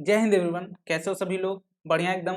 जय हिंद एवरीवन, कैसे हो सभी लोग? बढ़िया एकदम।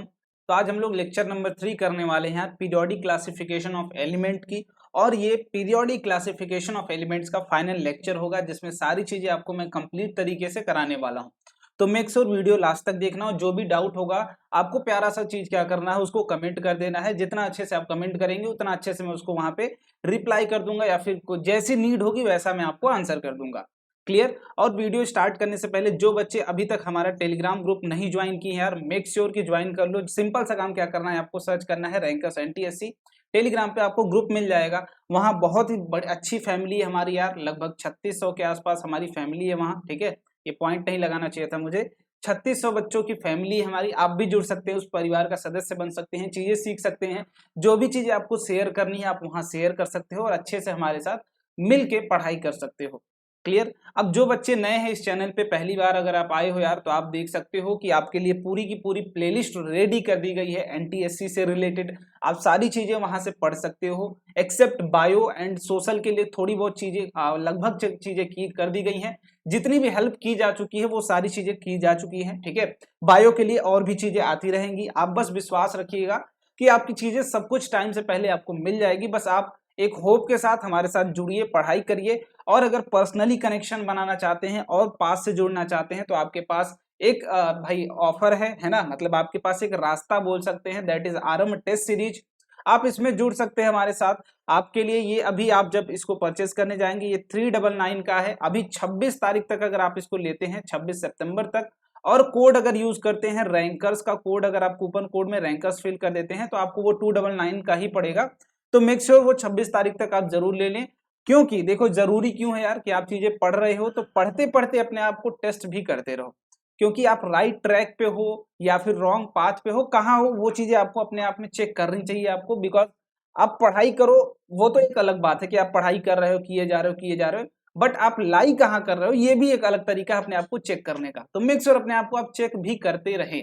तो आज हम लोग लेक्चर नंबर 3 करने वाले हैं पीरियोडिक क्लासिफिकेशन ऑफ एलिमेंट की। और ये पीरियोडिक क्लासिफिकेशन ऑफ एलिमेंट्स का फाइनल लेक्चर होगा जिसमें सारी चीजें आपको मैं कंप्लीट तरीके से कराने वाला हूँ। तो मेक श्योर वीडियो लास्ट तक देखना और जो भी डाउट होगा आपको प्यारा सा चीज क्या करना है, उसको कमेंट कर देना है। जितना अच्छे से आप कमेंट करेंगे उतना अच्छे से मैं उसको वहां पे रिप्लाई कर दूंगा या फिर जैसी नीड होगी वैसा मैं आपको आंसर कर दूंगा। क्लियर? और वीडियो स्टार्ट करने से पहले जो बच्चे अभी तक हमारा टेलीग्राम ग्रुप नहीं ज्वाइन किए हैं यार, मेक श्योर कि ज्वाइन कर लो। सिंपल सा काम क्या करना है, आपको सर्च करना है रैंकर्स एनटीएससी। टेलीग्राम पे आपको ग्रुप मिल जाएगा। वहाँ बहुत ही बड़ी अच्छी फैमिली है हमारी यार, लगभग 3600 के आसपास हमारी फैमिली है वहाँ। ठीक है, ये पॉइंट नहीं लगाना चाहिए था मुझे। 3600 बच्चों की फैमिली हमारी, आप भी जुड़ सकते हैं, उस परिवार का सदस्य बन सकते हैं, चीजें सीख सकते हैं। जो भी चीजें आपको शेयर करनी है आप वहाँ शेयर कर सकते हो और अच्छे से हमारे साथ मिल के पढ़ाई कर सकते हो। क्लियर? अब जो बच्चे नए हैं इस चैनल पे, पहली बार अगर आप आए हो यार, तो आप देख सकते हो कि आपके लिए पूरी की पूरी प्लेलिस्ट रेडी कर दी गई है एनटीएससी से रिलेटेड। आप सारी चीजें वहां से पढ़ सकते हो, एक्सेप्ट बायो एंड सोशल के लिए थोड़ी बहुत चीजें लगभग चीजें की कर दी गई हैं। जितनी भी हेल्प की जा चुकी है वो सारी चीजें की जा चुकी हैं। ठीक है, बायो के लिए और भी चीजें आती रहेंगी। आप बस विश्वास रखिएगा कि आपकी चीजें सब कुछ टाइम से पहले आपको मिल जाएगी। बस आप एक होप के साथ हमारे साथ जुड़िए, पढ़ाई करिए। और अगर पर्सनली कनेक्शन बनाना चाहते हैं और पास से जुड़ना चाहते हैं तो आपके पास एक भाई ऑफर है ना, मतलब आपके पास एक रास्ता बोल सकते हैं, that is RM test series. आप इसमें जुड़ सकते हैं हमारे साथ। आपके लिए ये अभी आप जब इसको परचेस करने जाएंगे, ये 399 का है। अभी 26 तारीख तक अगर आप इसको लेते हैं, 26 सितंबर तक, और कोड अगर यूज करते हैं रैंकर्स का कोड, अगर आप कूपन कोड में रैंकर्स फिल कर देते हैं तो आपको वो 299 का ही पड़ेगा। तो मेक श्योर वो 26 तारीख तक आप जरूर ले लें। क्योंकि देखो जरूरी क्यों है यार कि आप चीजें पढ़ रहे हो तो पढ़ते पढ़ते अपने आप को टेस्ट भी करते रहो। क्योंकि आप राइट ट्रैक पे हो या फिर रॉन्ग पाथ पे हो, कहाँ हो, वो चीजें आपको अपने आप में चेक करनी चाहिए आपको। बिकॉज आप पढ़ाई करो, वो तो एक अलग बात है कि आप पढ़ाई कर रहे हो, किए जा रहे हो, बट आप लाई कहाँ कर रहे हो ये भी एक अलग तरीका है अपने आप को चेक करने का। तो मेक श्योर अपने आप को आप चेक भी करते रहे।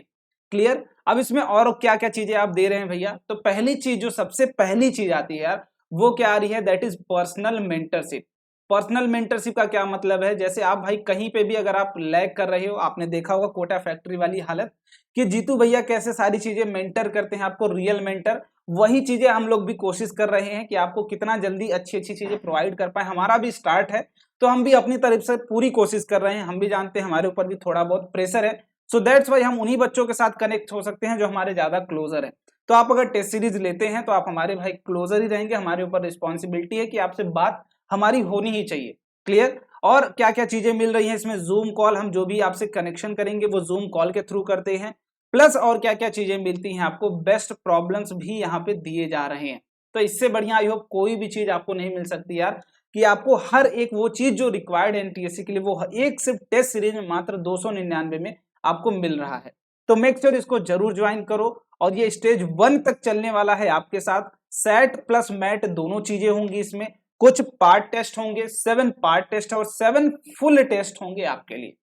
क्लियर? अब इसमें और क्या क्या चीजें आप दे रहे हैं भैया, तो पहली चीज, जो सबसे पहली चीज आती है यार, वो क्या आ रही है, that is personal mentorship. Personal mentorship का क्या मतलब है, जैसे आप भाई कहीं पे भी अगर आप लैग कर रहे हो, आपने देखा होगा कोटा फैक्ट्री वाली हालत कि जीतू भैया कैसे सारी चीजें मेंटर करते हैं आपको, रियल मेंटर। वही चीजें हम लोग भी कोशिश कर रहे हैं कि आपको कितना जल्दी अच्छी अच्छी चीजें प्रोवाइड कर पाए। हमारा भी स्टार्ट है तो हम भी अपनी तरफ से पूरी कोशिश कर रहे हैं। हम भी जानते हैं हमारे ऊपर भी थोड़ा बहुत प्रेशर है। सो दैट्स वाई हम उन्हीं बच्चों के साथ कनेक्ट हो सकते हैं जो हमारे ज्यादा क्लोजर है। तो आप अगर टेस्ट सीरीज लेते हैं तो आप हमारे भाई क्लोजर ही रहेंगे। हमारे ऊपर रिस्पॉन्सिबिलिटी है कि आपसे बात हमारी होनी ही चाहिए। क्लियर? और क्या क्या चीजें मिल रही हैं इसमें, जूम कॉल, हम जो भी आपसे कनेक्शन करेंगे वो जूम कॉल के थ्रू करते हैं। प्लस और क्या क्या चीजें मिलती हैं आपको, बेस्ट प्रॉब्लम्स भी यहाँ पे दिए जा रहे हैं। तो इससे बढ़िया आई होप कोई भी चीज आपको नहीं मिल सकती यार, कि आपको हर एक वो चीज जो रिक्वायर्ड है एनटीएससी के लिए, वो एक सिर्फ टेस्ट सीरीज में मात्र 299 में आपको मिल रहा है। तो मेक श्योर इसको जरूर ज्वाइन करो। और ये स्टेज 1 तक चलने वाला है आपके साथ। सेट प्लस मैट दोनों चीजें होंगी इसमें। कुछ पार्ट टेस्ट होंगे, 7 पार्ट टेस्ट और 7 फुल टेस्ट होंगे आपके लिए।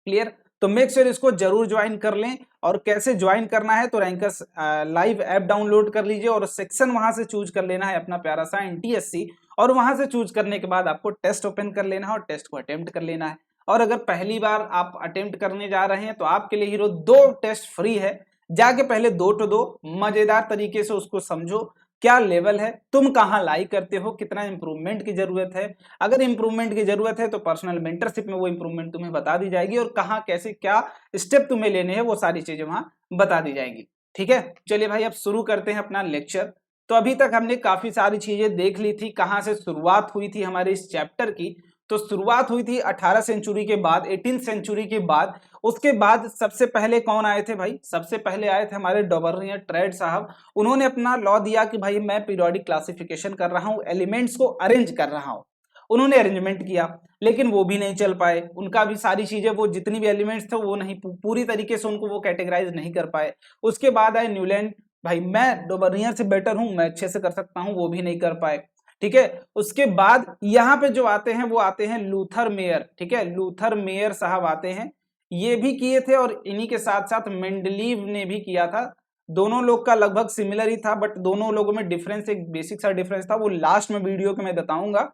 क्लियर? तो मेक श्योर इसको जरूर ज्वाइन कर लें। और कैसे ज्वाइन करना है, तो रैंकर्स लाइव ऐप डाउनलोड कर लीजिए और सेक्शन वहां से चूज कर लेना है अपना प्यारा सा एनटीएससी। और वहां से चूज करने के बाद आपको टेस्ट ओपन कर लेना है और टेस्ट को अटेम्प्ट कर लेना है। और अगर पहली बार आप अटेम्प्ट करने जा रहे हैं तो आपके लिए हीरो 2 टेस्ट फ्री है। जाके पहले 2 टू 2 मजेदार तरीके से उसको समझो, क्या लेवल है, तुम कहाँ लाई करते हो, कितना इंप्रूवमेंट की जरूरत है। अगर इंप्रूवमेंट की जरूरत है तो पर्सनल मेंटरशिप में वो इंप्रूवमेंट तुम्हें बता दी जाएगी और कहाँ कैसे क्या स्टेप तुम्हें लेने हैं वो सारी चीजें वहां बता दी जाएगी। ठीक है, चलिए भाई अब शुरू करते हैं अपना लेक्चर। तो अभी तक हमने काफी सारी चीजें देख ली थी, कहाँ से शुरुआत हुई थी हमारे इस चैप्टर की। तो शुरुआत हुई थी 18 सेंचुरी के बाद, 18 सेंचुरी के बाद। उसके बाद सबसे पहले कौन आए थे भाई, सबसे पहले आए थे हमारे डॉबर्नियर ट्रेड साहब। उन्होंने अपना लॉ दिया कि भाई मैं पीरियोडिक क्लासिफिकेशन कर रहा हूं, एलिमेंट्स को अरेंज कर रहा हूं। उन्होंने अरेंजमेंट किया लेकिन वो भी नहीं चल पाए। उनका भी सारी चीजें, वो जितनी भी एलिमेंट्स थे वो नहीं पूरी तरीके से उनको वो कैटेगराइज नहीं कर पाए। उसके बाद आए न्यूलैंड, भाई मैं डोबर्नियर से बेटर हूं, मैं अच्छे से कर सकता हूं, वो भी नहीं कर पाए। ठीक है, उसके बाद यहाँ पे जो आते हैं वो आते हैं लूथर मेयर। ठीक है, लूथर मेयर साहब आते हैं, ये भी किए थे और इन्हीं के साथ साथ मेंडलीव ने भी किया था। दोनों लोग का लगभग सिमिलर ही था, बट दोनों लोगों में डिफरेंस, एक बेसिक सा डिफरेंस था, वो लास्ट में वीडियो के मैं बताऊंगा।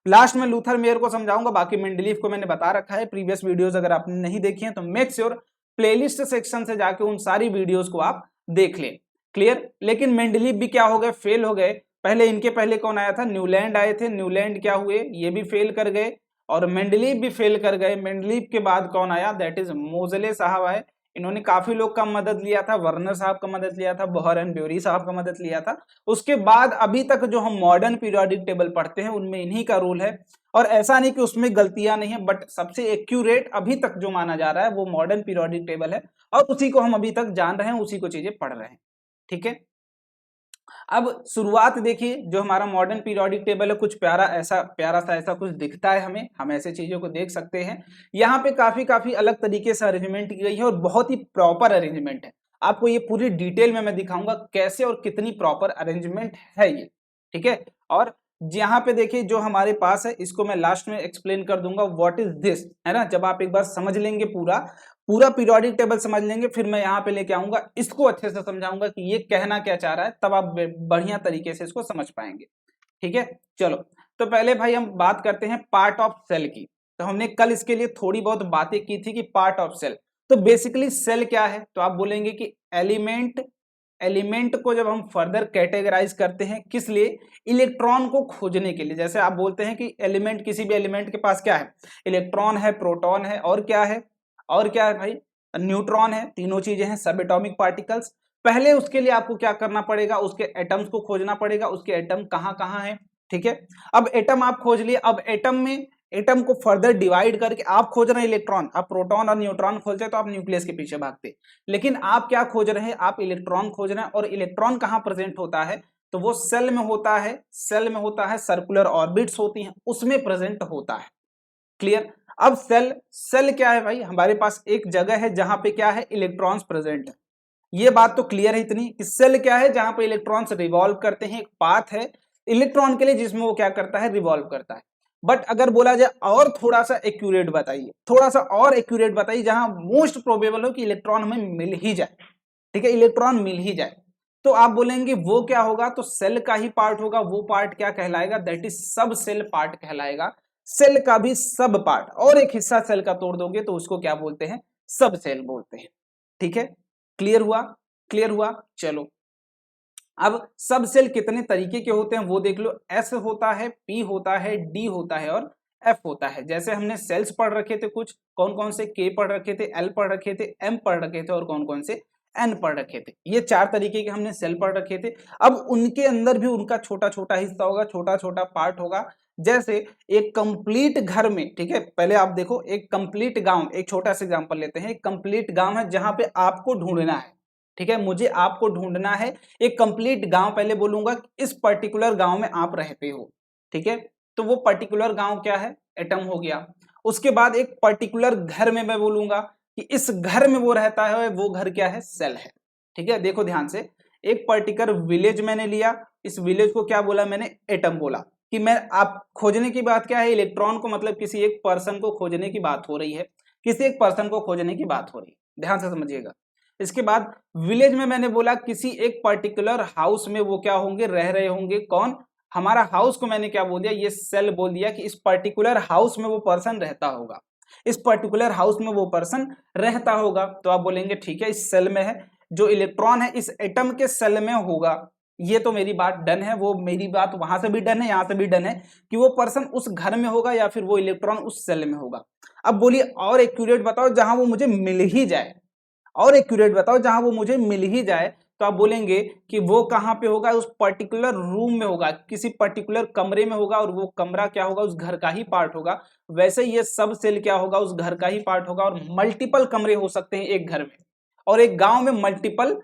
लास्ट में लूथर मेयर को समझाऊंगा, बाकी मेंडलीव को मैंने बता रखा है प्रीवियस वीडियोस अगर आपने नहीं देखी हैं तो मेक श्योर प्लेलिस्ट सेक्शन से जाके उन सारी वीडियोस को आप देख लें। क्लियर। लेकिन मेंडलीव भी क्या हो गए, फेल हो गए। पहले इनके पहले कौन आया था, न्यूलैंड आए थे, न्यूलैंड क्या हुए, ये भी फेल कर गए और मेंडलीव भी फेल कर गए। मेंडलीव के बाद कौन आया, दैट इज मोजले साहब आए। इन्होंने काफी लोग का मदद लिया था, वर्नर साहब का मदद लिया था, बोहर एंड ब्यूरी साहब का मदद लिया था। उसके बाद अभी तक जो हम मॉडर्न पीरियोडिक टेबल पढ़ते हैं उनमें इन्हीं का रोल है। और ऐसा नहीं कि उसमें गलतियां नहीं है, बट सबसे एक्यूरेट अभी तक जो माना जा रहा है वो मॉडर्न पीरियोडिक टेबल है और उसी को हम अभी तक जान रहे हैं, उसी को चीजें पढ़ रहे हैं। ठीक है। अब शुरुआत देखिए, जो हमारा मॉडर्न पीरियोडिक टेबल है कुछ प्यारा सा ऐसा कुछ दिखता है हमें, हम ऐसे चीजों को देख सकते हैं। यहाँ पे काफी अलग तरीके से अरेंजमेंट की गई है और बहुत ही प्रॉपर अरेंजमेंट है। आपको ये पूरी डिटेल में मैं दिखाऊंगा कैसे और कितनी प्रॉपर अरेंजमेंट है ये। ठीक है। और यहाँ पे देखिए जो हमारे पास है, इसको मैं लास्ट में एक्सप्लेन कर दूंगा व्हाट इज दिस, है ना। जब आप एक बार समझ लेंगे पूरा पीरियोडिक टेबल समझ लेंगे, फिर मैं यहाँ पे लेके आऊंगा, इसको अच्छे से समझाऊंगा कि ये कहना क्या चाह रहा है, तब आप बढ़िया तरीके से इसको समझ पाएंगे। ठीक है। चलो, तो पहले भाई हम बात करते हैं पार्ट ऑफ सेल की। तो हमने कल इसके लिए थोड़ी बहुत बातें की थी कि पार्ट ऑफ सेल, तो बेसिकली सेल क्या है, तो आप बोलेंगे कि एलिमेंट को जब हम फर्दर कैटेगराइज करते हैं, किस लिए, इलेक्ट्रॉन को खोजने के लिए। जैसे आप बोलते हैं कि एलिमेंट, किसी भी एलिमेंट के पास क्या है, इलेक्ट्रॉन है, प्रोटॉन है, और क्या है, भाई, न्यूट्रॉन है, तीनों चीजें हैं, सब एटॉमिक पार्टिकल्स। पहले उसके लिए आपको क्या करना पड़ेगा, उसके एटम्स को खोजना पड़ेगा, उसके एटम कहाँ कहाँ है। ठीक है। अब एटम आप खोज लिए, अब एटम को फर्दर डिवाइड करके आप खोज रहे हैं इलेक्ट्रॉन। आप प्रोटॉन और न्यूट्रॉन खोजते तो आप न्यूक्लियस के पीछे भागते, लेकिन आप क्या खोज रहे हैं, आप इलेक्ट्रॉन खोज रहे हैं। और इलेक्ट्रॉन कहाँ प्रेजेंट होता है, तो वो सेल में होता है, सर्कुलर ऑर्बिट्स होती हैं, उसमें प्रेजेंट होता है। क्लियर। अब सेल क्या है भाई, हमारे पास एक जगह है जहां पे क्या है, इलेक्ट्रॉन्स प्रेजेंट है। ये बात तो क्लियर है इतनी कि सेल क्या है, जहां पे इलेक्ट्रॉन्स रिवॉल्व करते हैं, एक पाथ है इलेक्ट्रॉन के लिए जिसमें वो क्या करता है, रिवॉल्व करता है। बट अगर बोला जाए और थोड़ा सा एक्यूरेट बताइए, जहां मोस्ट प्रोबेबल हो कि इलेक्ट्रॉन हमें मिल ही जाए। ठीक है, इलेक्ट्रॉन मिल ही जाए, तो आप बोलेंगे वो क्या होगा, तो सेल का ही पार्ट होगा। वो पार्ट क्या कहलाएगा, दैट इज सब सेल पार्ट कहलाएगा। सेल का भी सब पार्ट, और एक हिस्सा सेल का तोड़ दोगे तो उसको क्या बोलते हैं, सब सेल बोलते हैं। ठीक है। क्लियर हुआ। चलो, अब सब सेल कितने तरीके के होते हैं वो देख लो। एस होता है, पी होता है, डी होता है और एफ होता है। जैसे हमने सेल्स पढ़ रखे थे कुछ, कौन कौन से, के पढ़ रखे थे, एल पढ़ रखे थे, एम पढ़ रखे थे और कौन कौन से, एन पढ़ रखे थे। ये 4 तरीके के हमने सेल पढ़ रखे थे। अब उनके अंदर भी उनका छोटा छोटा हिस्सा होगा, छोटा छोटा पार्ट होगा। जैसे एक कंप्लीट घर में, ठीक है, पहले आप देखो, एक कंप्लीट गांव, एक छोटा सा एग्जांपल लेते हैं। एक कंप्लीट गांव है जहां पे आपको ढूंढना है। ठीक है, मुझे आपको ढूंढना है एक कंप्लीट गांव। पहले बोलूंगा इस पर्टिकुलर गांव में आप रहते हो। ठीक है, तो वो पर्टिकुलर गांव क्या है, एटम हो गया। उसके बाद एक पर्टिकुलर घर में मैं बोलूंगा कि इस घर में वो रहता है, वो घर क्या है, सेल है। ठीक है, देखो ध्यान से, एक पर्टिकुलर विलेज मैंने लिया, इस विलेज को क्या बोला मैंने, एटम बोला। कि मैं, आप खोजने की बात क्या है, इलेक्ट्रॉन को, मतलब किसी एक पर्सन को खोजने की बात हो रही है, किसी एक पर्सन को खोजने की बात हो रही है, ध्यान से समझिएगा। इसके बाद विलेज में मैंने बोला किसी एक पर्टिकुलर हाउस में वो क्या होंगे, रह रहे होंगे। कौन, हमारा हाउस को मैंने क्या बोल दिया, ये सेल बोल दिया कि इस पर्टिकुलर हाउस में वो पर्सन रहता होगा, इस पर्टिकुलर हाउस में वो पर्सन रहता होगा। तो आप बोलेंगे ठीक है, इस सेल में है, जो इलेक्ट्रॉन है इस एटम के सेल में होगा। ये तो मेरी बात डन है, वो मेरी बात वहां से भी डन है, यहां से भी डन है कि वो पर्सन उस घर में होगा या फिर वो इलेक्ट्रॉन उस सेल में होगा। अब बोलिए और एक्यूरेट बताओ जहां वो मुझे मिल ही जाए, और एक्यूरेट बताओ जहां वो मुझे मिल ही जाए। तो आप बोलेंगे कि वो कहां पे होगा, उस पर्टिकुलर रूम में होगा, किसी पर्टिकुलर कमरे में होगा, और वो कमरा क्या होगा, उस घर का ही पार्ट होगा। वैसे ये सब सेल क्या होगा, उस घर का ही पार्ट होगा। और मल्टीपल कमरे हो सकते हैं एक घर में, और एक गांव में मल्टीपल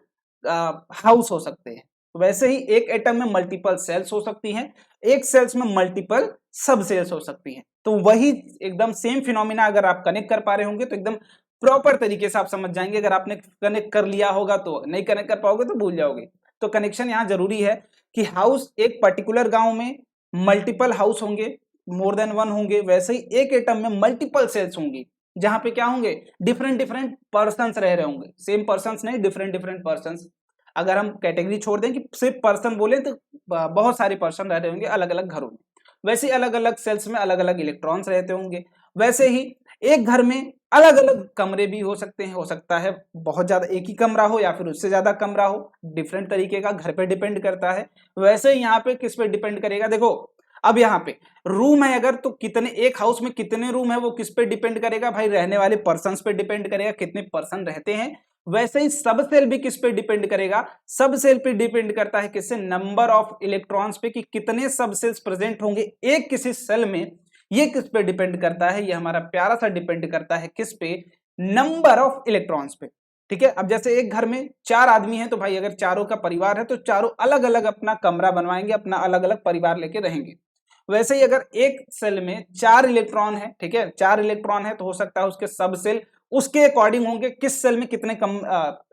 हाउस हो सकते हैं। वैसे ही एक एटम में मल्टीपल सेल्स हो सकती हैं, एक सेल्स में मल्टीपल सब सेल्स हो सकती हैं। तो वही एकदम सेम फिनोमिना अगर आप कनेक्ट कर पा रहे होंगे तो एकदम प्रॉपर तरीके से आप समझ जाएंगे। अगर आपने कनेक्ट कर लिया होगा तो, नहीं कनेक्ट कर पाओगे तो भूल जाओगे। तो कनेक्शन यहाँ जरूरी है कि हाउस, एक पर्टिकुलर गांव में मल्टीपल हाउस होंगे, मोर देन वन होंगे। वैसे ही एक एटम में मल्टीपल सेल्स होंगी, जहां पे क्या होंगे, डिफरेंट डिफरेंट पर्सन्स रह रहे होंगे, सेम पर्सन्स नहीं, डिफरेंट डिफरेंट पर्सन्स। अगर हम कैटेगरी छोड़ दें कि सिर्फ पर्सन बोले तो बहुत सारे पर्सन रह रहे होंगे अलग अलग घरों में। वैसे अलग अलग सेल्स में अलग अलग इलेक्ट्रॉन्स रहते होंगे। वैसे ही एक घर में अलग अलग कमरे भी हो सकते हैं, हो सकता है बहुत ज्यादा एक ही कमरा हो या फिर उससे ज्यादा कमरा हो, डिफरेंट तरीके का घर पे डिपेंड करता है। वैसे ही यहाँ पे किस पे डिपेंड करेगा, देखो अब यहाँ पे रूम है अगर, तो कितने, एक हाउस में कितने रूम है वो किस पे डिपेंड करेगा भाई, रहने वाले पर्सन्स पे डिपेंड करेगा, कितने पर्सन रहते हैं। वैसे ही सब सेल भी किस पे डिपेंड करेगा, सब सेल पे डिपेंड करता है किससे, नंबर ऑफ इलेक्ट्रॉन्स पे, कि कितने सब सेल्स प्रेजेंट होंगे एक किसी सेल में। ये किस पे डिपेंड करता है, ये हमारा प्यारा सा डिपेंड करता है किस पे, नंबर ऑफ इलेक्ट्रॉन्स पे। ठीक है, अब जैसे एक घर में 4 आदमी हैं तो भाई अगर चारों का परिवार है तो चारों अलग अलग अपना कमरा बनवाएंगे, अपना अलग अलग परिवार लेके रहेंगे। वैसे ही अगर एक सेल में 4 इलेक्ट्रॉन है, ठीक है, 4 इलेक्ट्रॉन है तो हो सकता है उसके सब सेल उसके अकॉर्डिंग होंगे, किस सेल में कितने कम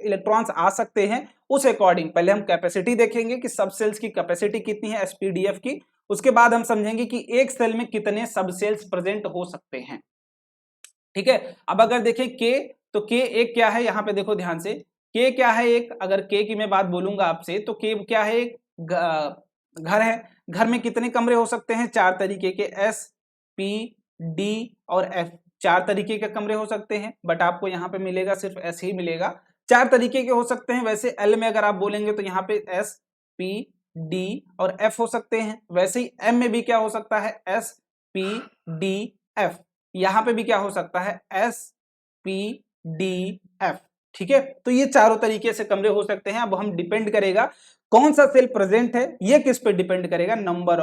इलेक्ट्रॉन्स आ सकते हैं उस अकॉर्डिंग। पहले हम कैपेसिटी देखेंगे कि सब सेल्स की कैपेसिटी कितनी है एसपीडीएफ की, उसके बाद हम समझेंगे कि एक सेल में कितने सब सेल्स प्रेजेंट हो सकते हैं। ठीक है, अब अगर देखें के, तो के एक क्या है, यहाँ पे देखो ध्यान से, के क्या है एक, अगर के की मैं बात बोलूंगा आपसे तो के क्या है, एक घर है। घर में कितने कमरे हो सकते हैं, 4 तरीके के, एस पी डी और एफ, 4 तरीके के कमरे हो सकते हैं, बट आपको यहाँ पे मिलेगा सिर्फ एस ही मिलेगा। 4 तरीके के हो सकते हैं। वैसे एल में अगर आप बोलेंगे तो यहाँ पे एस पी डी और एफ हो सकते हैं। वैसे ही एम में भी क्या हो सकता है, एस पी डी एफ, यहाँ पे भी क्या हो सकता है, एस पी डी एफ। ठीक है, तो ये चारों तरीके से कमरे हो सकते हैं। अब हम डिपेंड करेगा कौन सा सेल प्रेजेंट है, ये किस पे डिपेंड करेगा, नंबर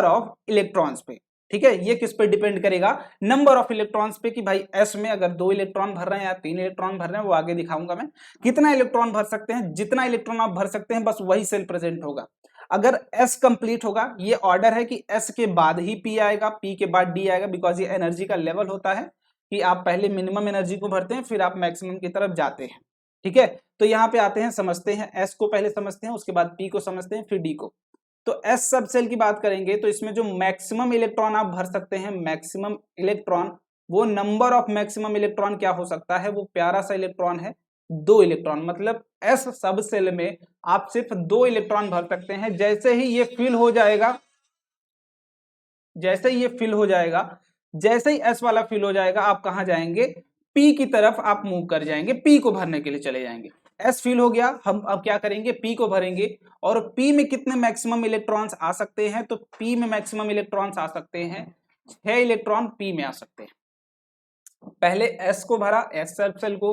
ऑफ इलेक्ट्रॉन्स पे। ठीक है, ये किस पे डिपेंड करेगा, नंबर ऑफ इलेक्ट्रॉन्स पे, कि भाई एस में अगर 2 इलेक्ट्रॉन भर रहे हैं या 3 इलेक्ट्रॉन भर रहे हैं, वो आगे दिखाऊंगा मैं, कितना इलेक्ट्रॉन भर सकते हैं, जितना इलेक्ट्रॉन आप भर सकते हैं बस वही सेल प्रेजेंट होगा। अगर एस कंप्लीट होगा, ये ऑर्डर है कि एस के बाद ही पी आएगा, पी के बाद डी आएगा, बिकॉज ये एनर्जी का लेवल होता है कि आप पहले मिनिमम एनर्जी को भरते हैं फिर आप मैक्सिमम की तरफ जाते हैं। ठीक है, तो यहाँ पे आते हैं, समझते हैं, एस को पहले समझते हैं, उसके बाद पी को समझते हैं, फिर डी को। तो एस सब सेल की बात करेंगे तो इसमें जो मैक्सिमम इलेक्ट्रॉन आप भर सकते हैं, मैक्सिमम इलेक्ट्रॉन, वो नंबर ऑफ मैक्सिमम इलेक्ट्रॉन क्या हो सकता है, वो प्यारा सा इलेक्ट्रॉन है 2 इलेक्ट्रॉन। मतलब एस सब सेल में आप सिर्फ 2 इलेक्ट्रॉन भर सकते हैं। जैसे ही ये फिल हो जाएगा, जैसे ही ये फिल हो जाएगा, जैसे ही एस वाला फिल हो जाएगा, आप कहां जाएंगे, पी की तरफ आप मूव कर जाएंगे, पी को भरने के लिए चले जाएंगे। एस फिल हो गया, हम अब क्या करेंगे, पी को भरेंगे। और पी में कितने मैक्सिमम इलेक्ट्रॉन्स आ सकते हैं, तो पी में मैक्सिमम इलेक्ट्रॉन्स आ सकते हैं 6 इलेक्ट्रॉन पी में आ सकते हैं। पहले एस को भरा, एस सब सेल को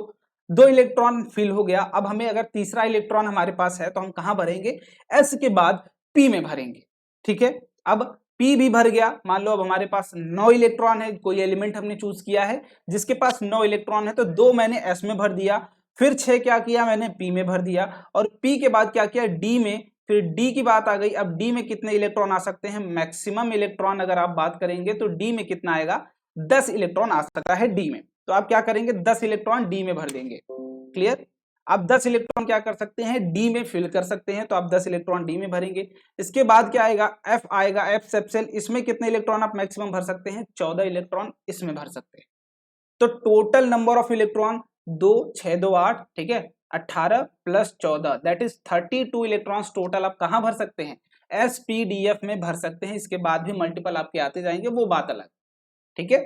2 इलेक्ट्रॉन फिल हो गया। अब हमें अगर तीसरा इलेक्ट्रॉन हमारे पास है तो हम कहां भरेंगे, एस के बाद पी में भरेंगे। ठीक है, अब पी भी भर गया। मान लो अब हमारे पास 9 इलेक्ट्रॉन है, कोई एलिमेंट हमने चूज किया है जिसके पास 9 इलेक्ट्रॉन है, तो 2 मैंने एस में भर दिया, फिर 6 क्या किया मैंने, पी में भर दिया, और पी के बाद क्या किया, डी में। फिर डी की बात आ गई, अब डी में कितने इलेक्ट्रॉन आ सकते हैं, मैक्सिमम इलेक्ट्रॉन अगर आप बात करेंगे तो डी में कितना आएगा, 10 इलेक्ट्रॉन आ सकता है डी में। तो आप क्या करेंगे, 10 इलेक्ट्रॉन डी में भर देंगे। क्लियर, आप 10 इलेक्ट्रॉन क्या कर सकते हैं, डी में फिल कर सकते हैं, तो आप 10 इलेक्ट्रॉन डी में भरेंगे। इसके बाद क्या आएगा, एफ आएगा, एफ सब सेल, इसमें कितने इलेक्ट्रॉन आप मैक्सिमम भर सकते हैं, 14 इलेक्ट्रॉन इसमें भर सकते हैं। तो टोटल नंबर ऑफ इलेक्ट्रॉन 2 6 2 8, ठीक है, 18 plus 14 that is 32 electrons total आप कहां भर सकते हैं, एसपीडीएफ में भर सकते हैं। इसके बाद भी मल्टीपल आपके आते जाएंगे, वो बात अलग। ठीक है,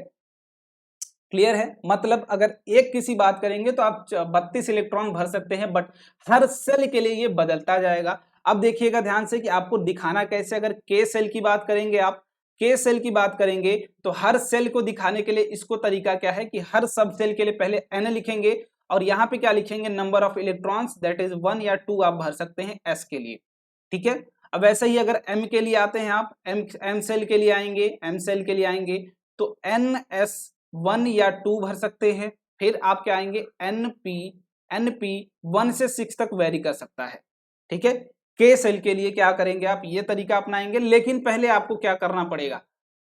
क्लियर है। मतलब अगर एक किसी बात करेंगे तो आप 32 इलेक्ट्रॉन भर सकते हैं, बट हर सेल के लिए ये बदलता जाएगा। अब देखिएगा ध्यान से कि आपको दिखाना कैसे, अगर के सेल की बात करेंगे, आप के सेल की बात करेंगे तो हर सेल को दिखाने के लिए इसको तरीका क्या है कि हर सब सेल के लिए पहले एन लिखेंगे और यहाँ पे क्या लिखेंगे, number of electrons, that is 1 या 2 आप भर सकते हैं एस के लिए। ठीक है, अब ऐसे ही अगर एम के लिए आते हैं, आप एम सेल के लिए आएंगे, एम सेल के लिए आएंगे तो एन एस 1 या 2 भर सकते हैं। फिर आप क्या आएंगे, एनपी 1 से 6 तक वेरी कर सकता है। ठीक है, के सेल के लिए क्या करेंगे, आप ये तरीका अपनाएंगे, लेकिन पहले आपको क्या करना पड़ेगा,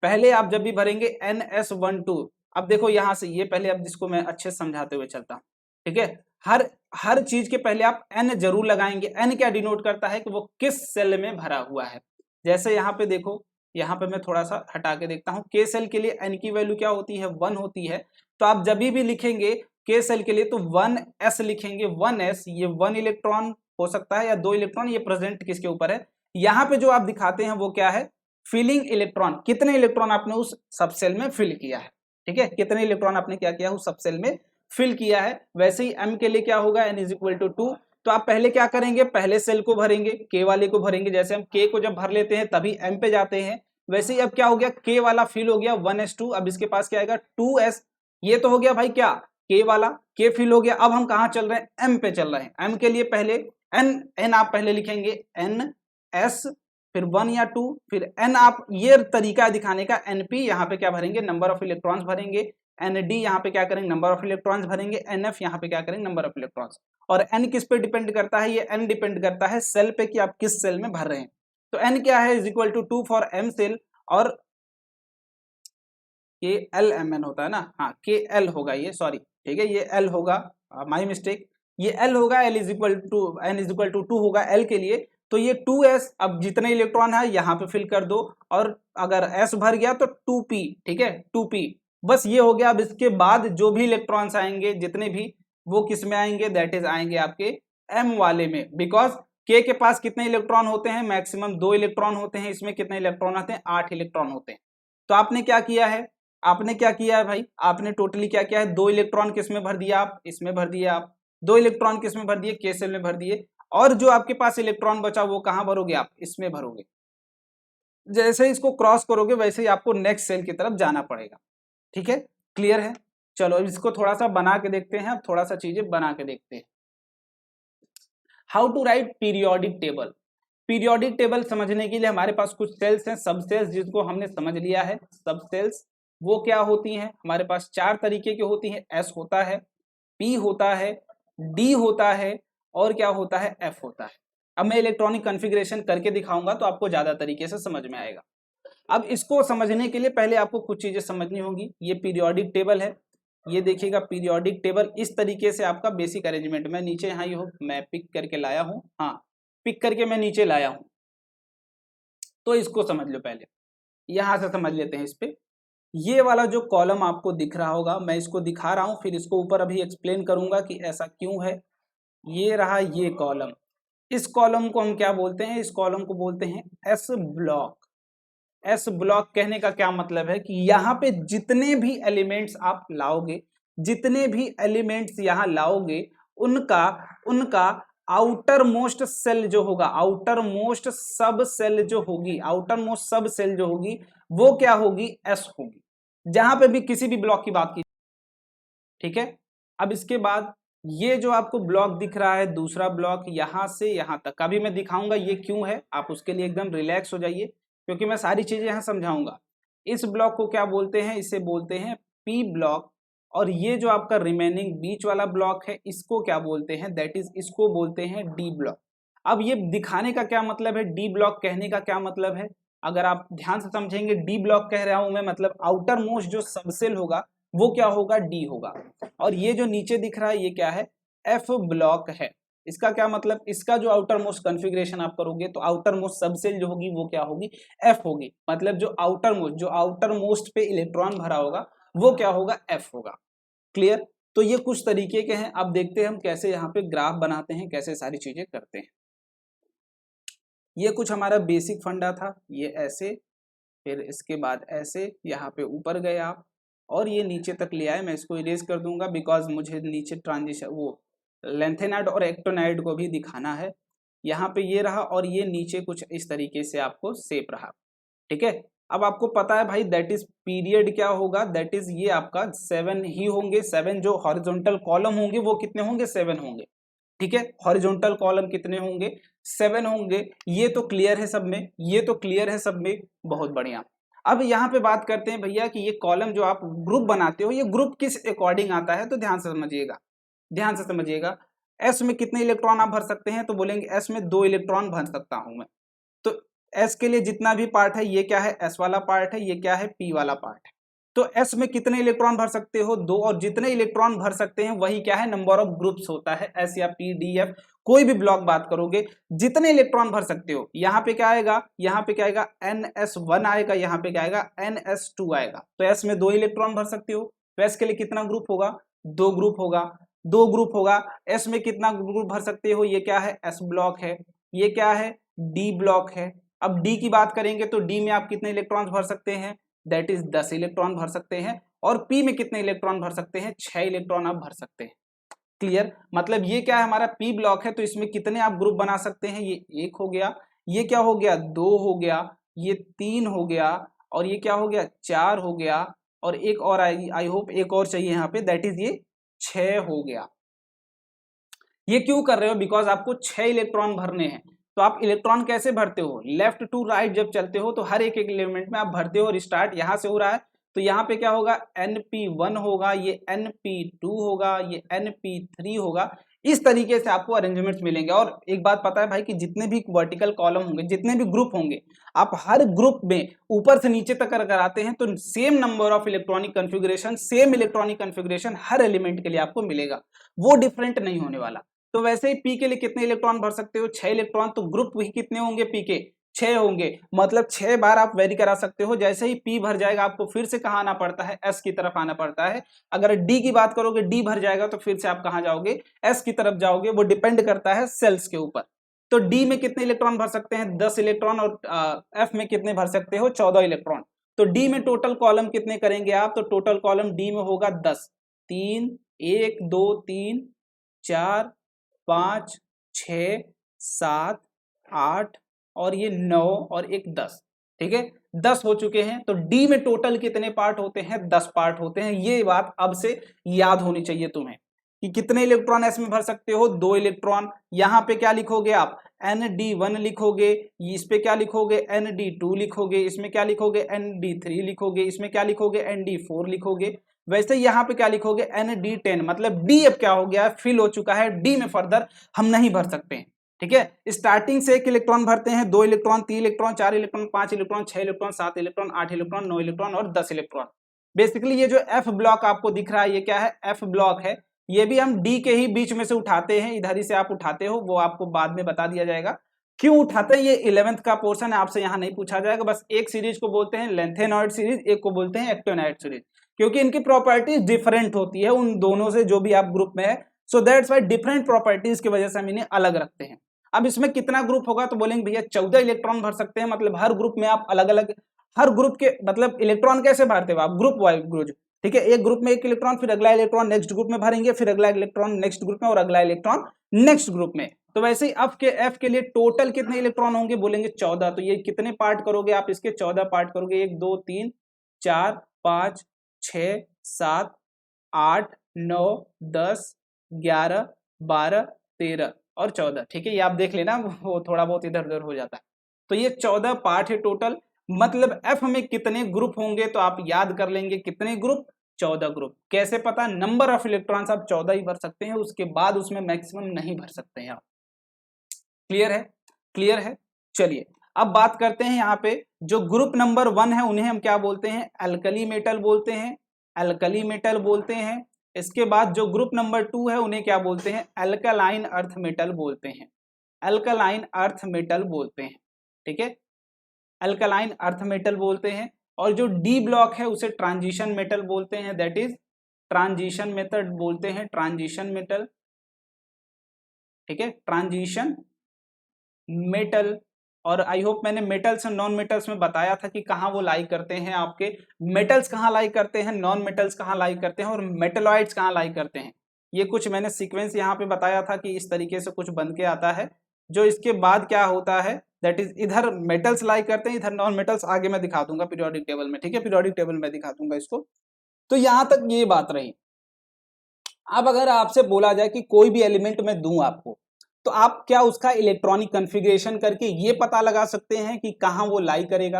पहले आप जब भी भरेंगे NS12, अब देखो यहां से ये पहले, अब जिसको मैं अच्छे समझाते हुए चलता हूं। ठीक है, हर चीज के पहले आप एन जरूर लगाएंगे। एन क्या डिनोट करता है कि वो किस सेल में भरा हुआ है। जैसे यहाँ पे देखो, यहाँ पे मैं थोड़ा सा हटा के देखता हूँ, के सेल के लिए एन की वैल्यू क्या होती है, 1 होती है। तो आप जब भी लिखेंगे के सेल के लिए तो 1s लिखेंगे, 1s, ये 1 इलेक्ट्रॉन हो सकता है या 2 इलेक्ट्रॉन, ये प्रेजेंट किसके ऊपर है। यहाँ पे जो आप दिखाते हैं वो क्या है, फिलिंग इलेक्ट्रॉन, कितने इलेक्ट्रॉन आपने उस सब सेल में फिल किया है। ठीक है, कितने इलेक्ट्रॉन आपने क्या किया उस सब सेल में फिल किया है। वैसे ही m के लिए क्या होगा, n इज इक्वल टू 2। तो आप पहले क्या करेंगे, पहले सेल को भरेंगे, k वाले को भरेंगे। जैसे हम k को जब भर लेते हैं तभी m पे जाते हैं, वैसे ही अब क्या हो गया, k वाला फिल हो गया 1s2। अब इसके पास क्या आएगा 2s। ये तो हो गया भाई क्या, k वाला, k फिल हो गया। अब हम कहाँ चल रहे हैं, m पे चल रहे हैं। m के लिए पहले n आप पहले लिखेंगे n s, फिर 1 या 2, फिर n। आप ये तरीका है दिखाने का, np यहाँ पे क्या भरेंगे, नंबर ऑफ इलेक्ट्रॉन्स भरेंगे। nd यहाँ पे क्या करेंगे, नंबर ऑफ इलेक्ट्रॉन्स भरेंगे। nf यहाँ पे क्या करेंगे, नंबर ऑफ इलेक्ट्रॉन्स। और n किस पे डिपेंड करता है, ये n डिपेंड करता है सेल पे कि आप किस सेल में भर रहे हैं। तो n क्या है, is equal to 2 for m shell, और के एल एम एन होता है ना, हाँ के एल होगा ये, सॉरी ठीक है, ये एल होगा, माई मिस्टेक, ये एल होगा। L is equal to N is equal to 2 होगा एल के लिए। तो ये 2s, अब जितने इलेक्ट्रॉन है यहाँ पे फिल कर दो, और अगर s भर गया तो 2p, ठीक है 2p, बस ये हो गया। अब इसके बाद जो भी इलेक्ट्रॉन्स आएंगे जितने भी, वो किस में आएंगे, दैट इज आएंगे आपके m वाले में। बिकॉज k के पास कितने इलेक्ट्रॉन होते हैं, मैक्सिमम 2 इलेक्ट्रॉन होते हैं। इसमें कितने इलेक्ट्रॉन आते हैं, 8 इलेक्ट्रॉन होते हैं। तो आपने क्या किया है, आपने क्या किया है भाई, आपने टोटली क्या किया है, 2 इलेक्ट्रॉन किस में भर दिया, आप इसमें भर दिया। आप 2 इलेक्ट्रॉन किस में भर दिए, के सेल में भर दिए। और जो आपके पास इलेक्ट्रॉन बचा वो कहां भरोगे, आप इसमें भरोगे। जैसे ही इसको क्रॉस करोगे वैसे ही आपको नेक्स्ट सेल की तरफ जाना पड़ेगा। ठीक है, क्लियर है। चलो इसको थोड़ा सा बना के देखते हैं, अब थोड़ा सा चीजें बना के देखते हैं। How to write periodic table. Periodic table समझने के लिए हमारे पास कुछ सेल्स हैं, सब सेल्स, जिसको हमने समझ लिया है। सब सेल्स वो क्या होती हैं, हमारे पास 4 तरीके की होती हैं। S होता है, P होता है, D होता है, और क्या होता है, F होता है। अब मैं इलेक्ट्रॉनिक कॉन्फ़िगरेशन करके दिखाऊंगा तो आपको ज्यादा तरीके से समझ में आएगा। अब इसको समझने के लिए पहले आपको कुछ चीजें समझनी होंगी। ये पीरियोडिक टेबल है, ये देखिएगा पीरियोडिक टेबल इस तरीके से आपका बेसिक अरेंजमेंट। मैं नीचे यहाँ हो, मैं पिक करके लाया हूँ, हाँ पिक करके मैं नीचे लाया हूँ। तो इसको समझ लो पहले, यहां से समझ लेते हैं इस पे। ये वाला जो कॉलम आपको दिख रहा होगा, मैं इसको दिखा रहा हूं, फिर इसको ऊपर अभी एक्सप्लेन करूंगा कि ऐसा क्यों है। ये रहा ये कॉलम, इस कॉलम को हम क्या बोलते हैं, इस कॉलम को बोलते हैं एस ब्लॉक। एस ब्लॉक कहने का क्या मतलब है कि यहाँ पे जितने भी एलिमेंट्स आप लाओगे, जितने भी एलिमेंट्स यहाँ लाओगे, उनका उनका आउटर मोस्ट सेल जो होगा, आउटर मोस्ट सब सेल जो होगी, आउटर मोस्ट सब सेल जो होगी वो क्या होगी, एस होगी। जहां पे भी किसी भी ब्लॉक की बात की, ठीक है। अब इसके बाद ये जो आपको ब्लॉक दिख रहा है, दूसरा ब्लॉक यहां से यहां तक, अभी मैं दिखाऊंगा ये क्यों है, आप उसके लिए एकदम रिलैक्स हो जाइए क्योंकि मैं सारी चीजें यहां समझाऊंगा। इस ब्लॉक को क्या बोलते हैं, इसे बोलते हैं पी ब्लॉक। और ये जो आपका रिमेनिंग बीच वाला ब्लॉक है, इसको क्या बोलते हैं, दैट इज इसको बोलते हैं डी ब्लॉक। अब ये दिखाने का क्या मतलब है, डी ब्लॉक कहने का क्या मतलब है, अगर आप ध्यान से समझेंगे, डी ब्लॉक कह रहा हूं मैं, मतलब आउटर मोस्ट जो सबसेल होगा वो क्या होगा, डी होगा। और ये जो नीचे दिख रहा है ये क्या है, एफ ब्लॉक है। इसका क्या मतलब, इसका जो आउटर मोस्ट कॉन्फ़िगरेशन आप करोगे तो आउटर मोस्ट सबसेल जो होगी वो क्या होगी, एफ होगी। मतलब जो आउटर मोस्ट पे इलेक्ट्रॉन भरा होगा वो क्या होगा, एफ होगा। क्लियर। तो ये कुछ तरीके के हैं। अब देखते हैं हम कैसे यहाँ पे ग्राफ बनाते हैं, कैसे सारी चीजें करते हैं। ये कुछ हमारा बेसिक फंडा था, ये ऐसे, फिर इसके बाद ऐसे यहाँ पे ऊपर गए आप, और ये नीचे तक ले आए। मैं इसको इरेज कर दूंगा बिकॉज मुझे नीचे ट्रांजिशन वो लेंथेनाइड और एक्टोनाइड को भी दिखाना है। यहाँ पे ये रहा, और ये नीचे कुछ इस तरीके से आपको शेप रहा। ठीक है, अब आपको पता है भाई दैट इज पीरियड क्या होगा, दैट इज ये आपका 7 ही होंगे। 7 जो हॉरिजॉन्टल कॉलम होंगे वो कितने होंगे, 7 होंगे। ठीक है, हॉरिजॉन्टल कॉलम कितने होंगे, 7 होंगे। ये तो क्लियर है सब में, ये तो क्लियर है सब में, बहुत बढ़िया। अब यहाँ पे बात करते हैं भैया कि ये कॉलम जो आप ग्रुप बनाते हो, ये ग्रुप किस अकॉर्डिंग आता है, तो ध्यान से समझिएगा, ध्यान से समझिएगा। एस में कितने इलेक्ट्रॉन आप भर सकते हैं, तो बोलेंगे एस में 2 इलेक्ट्रॉन भर सकता हूं मैं। तो एस के लिए जितना भी पार्ट है, ये क्या है, एस वाला पार्ट है, ये क्या है, पी वाला पार्ट है। तो एस में कितने इलेक्ट्रॉन भर सकते हो, 2, और जितने इलेक्ट्रॉन भर सकते हैं वही क्या है, नंबर ऑफ ग्रुप्स होता है। एस या पी डी एफ कोई भी ब्लॉक बात करोगे, जितने इलेक्ट्रॉन भर सकते हो। यहाँ पे क्या आएगा, यहाँ पे क्या आएगा, NS1 आएगा, यहाँ पे क्या आएगा, NS2 आएगा। तो एस में 2 इलेक्ट्रॉन भर सकते हो। तो एस के लिए कितना ग्रुप होगा, 2 ग्रुप होगा, 2 ग्रुप होगा। एस में कितना ग्रुप भर सकते हो, ये क्या है, एस ब्लॉक है, ये क्या है, डी ब्लॉक है। अब डी की बात करेंगे तो डी में आप कितने इलेक्ट्रॉन्स भर सकते हैं, दैट इज 10 इलेक्ट्रॉन भर सकते हैं। और पी में कितने इलेक्ट्रॉन भर सकते हैं, 6 इलेक्ट्रॉन आप भर सकते हैं। क्लियर, मतलब ये क्या है, हमारा पी ब्लॉक है, तो इसमें कितने आप ग्रुप बना सकते हैं, ये 1 हो गया, ये क्या हो गया 2 हो गया, ये 3 हो गया, और ये क्या हो गया 4 हो गया, और एक और आई होप एक और चाहिए यहाँ पे, दैट इज ये 6 हो गया। ये क्यों कर रहे हो, बिकॉज आपको 6 इलेक्ट्रॉन भरने हैं। तो आप इलेक्ट्रॉन कैसे भरते हो, लेफ्ट टू राइट जब चलते हो तो हर एक एलिमेंट में आप भरते हो। रिस्टार्ट यहाँ से हो रहा है, तो यहाँ पे क्या होगा Np1 होगा, ये Np2 होगा, ये Np3 होगा। इस तरीके से आपको अरेंजमेंट्स मिलेंगे। और एक बात पता है भाई कि जितने भी वर्टिकल कॉलम होंगे, जितने भी ग्रुप होंगे, आप हर ग्रुप में ऊपर से नीचे तक अगर आते हैं तो same number of electronic configuration, same electronic configuration her element के लिए आपको मिलेगा, वो डिफरेंट नहीं होने वाला। तो वैसे ही पी के लिए कितने इलेक्ट्रॉन भर सकते हो, 6 इलेक्ट्रॉन। तो ग्रुप भी कितने होंगे पी के, 6 होंगे, मतलब 6 बार आप वेरी करा सकते हो। जैसे ही पी भर जाएगा आपको फिर से कहाँ आना पड़ता है, एस की तरफ आना पड़ता है। अगर डी की बात करोगे, डी भर जाएगा तो फिर से आप कहाँ जाओगे, एस की तरफ जाओगे। वो डिपेंड करता है सेल्स के ऊपर। तो डी में कितने इलेक्ट्रॉन भर सकते हैं, 10 इलेक्ट्रॉन, और एफ में कितने भर सकते हो, 14 इलेक्ट्रॉन। तो डी में टोटल कॉलम कितने करेंगे आप, तो टोटल कॉलम डी में होगा 10, 3 1 2 3 4 5 6 7 8 और ये 9 और एक 10, ठीक है 10 हो चुके हैं। तो डी में टोटल कितने पार्ट होते हैं, 10 पार्ट होते हैं। ये बात अब से याद होनी चाहिए तुम्हें कि कितने इलेक्ट्रॉन एस में भर सकते हो, 2 इलेक्ट्रॉन। यहाँ पे क्या लिखोगे आप, Nd1 लिखोगे, इस पे क्या लिखोगे Nd2 लिखोगे, इसमें क्या लिखोगे Nd3 लिखोगे, इसमें क्या लिखोगे Nd4 लिखोगे। वैसे यहाँ पे क्या लिखोगे Nd10, मतलब डी अब क्या हो गया, फिल हो चुका है। डी में फर्दर हम नहीं भर सकते हैं, ठीक है। स्टार्टिंग से 1 इलेक्ट्रॉन भरते हैं, 2 electron, 3 electron, 4 electron, 5 electron, 6 electron, 7 electron, 8 electron, 9 electron और 10 इलेक्ट्रॉन। बेसिकली ये जो एफ ब्लॉक आपको दिख रहा है, ये क्या है, एफ ब्लॉक है। ये भी हम डी के ही बीच में से उठाते हैं, इधर ही से आप उठाते हो, वो आपको बाद में बता दिया जाएगा क्यों उठाते हैं। ये 11th का पोर्शन है, आपसे यहाँ नहीं पूछा जाएगा। बस एक सीरीज को बोलते हैं लेंथेनॉइड सीरीज, एक को बोलते हैं एक्टिनॉइड सीरीज, क्योंकि इनकी प्रॉपर्टीज डिफरेंट होती है उन दोनों से जो भी आप ग्रुप में है। So that's why different properties की वजह से हम इन्हें अलग रखते हैं। अब इसमें कितना ग्रुप होगा, तो बोलेंगे भैया 14 इलेक्ट्रॉन भर सकते हैं। मतलब हर ग्रुप में आप अलग अलग, हर ग्रुप के मतलब इलेक्ट्रॉन कैसे भरते हो आप, ग्रुप वाइज ग्रुप, ठीक है। एक ग्रुप में 1 इलेक्ट्रॉन, फिर अगला इलेक्ट्रॉन नेक्स्ट ग्रुप में भरेंगे, फिर अगला इलेक्ट्रॉन नेक्स्ट ग्रुप में और अगला इलेक्ट्रॉन नेक्स्ट ग्रुप में। तो वैसे ही एफ के लिए टोटल कितने इलेक्ट्रॉन होंगे, बोलेंगे 14। तो ये कितने पार्ट करोगे आप, इसके 14 पार्ट करोगे, 1 2 3 4 5 6 7 8 9 10 11 12 13 और 14, ठीक है। ये आप देख लेना, वो थोड़ा बहुत इधर उधर हो जाता है। तो ये 14 पार्ट है टोटल। मतलब एफ में कितने ग्रुप होंगे, तो आप याद कर लेंगे कितने ग्रुप, 14 ग्रुप। कैसे पता, नंबर ऑफ इलेक्ट्रॉन्स आप 14 ही भर सकते हैं, उसके बाद उसमें मैक्सिमम नहीं भर सकते हैं आप। क्लियर है, क्लियर है। चलिए अब बात करते हैं यहाँ पे जो ग्रुप नंबर 1 है उन्हें हम क्या बोलते हैं, अल्कली मेटल बोलते हैं, अल्कली मेटल बोलते हैं। इसके बाद जो ग्रुप नंबर 2 है उन्हें क्या बोलते हैं, अल्कलाइन अर्थ मेटल बोलते हैं, अल्कलाइन अर्थ मेटल बोलते हैं, ठीक है, अल्कलाइन अर्थ मेटल बोलते हैं। और जो डी ब्लॉक है उसे ट्रांजिशन मेटल बोलते हैं, दैट इज ट्रांजिशन मेथड बोलते हैं, ट्रांजिशन मेटल, ठीक है, ट्रांजिशन मेटल। और आई होप मैंने मेटल्स और नॉन मेटल्स में बताया था कि कहाँ वो लाई करते हैं, आपके मेटल्स कहाँ लाई करते हैं, नॉन मेटल्स कहाँ लाई करते हैं और मेटलॉइड्स कहाँ लाई करते हैं। ये कुछ मैंने सीक्वेंस यहाँ पे बताया था कि इस तरीके से कुछ बन के आता है। जो इसके बाद क्या होता है, दैट इज इधर मेटल्स लाई करते हैं, इधर नॉन मेटल्स, आगे मैं दिखा दूंगा पीरियोडिक टेबल में, ठीक है, पीरियोडिक टेबल में दिखा दूंगा इसको। तो यहाँ तक ये बात रही। अब अगर आपसे बोला जाए कि कोई भी एलिमेंट मैं दूं आपको, तो आप क्या उसका इलेक्ट्रॉनिक कॉन्फ़िगरेशन करके ये पता लगा सकते हैं कि कहाँ वो लाई करेगा,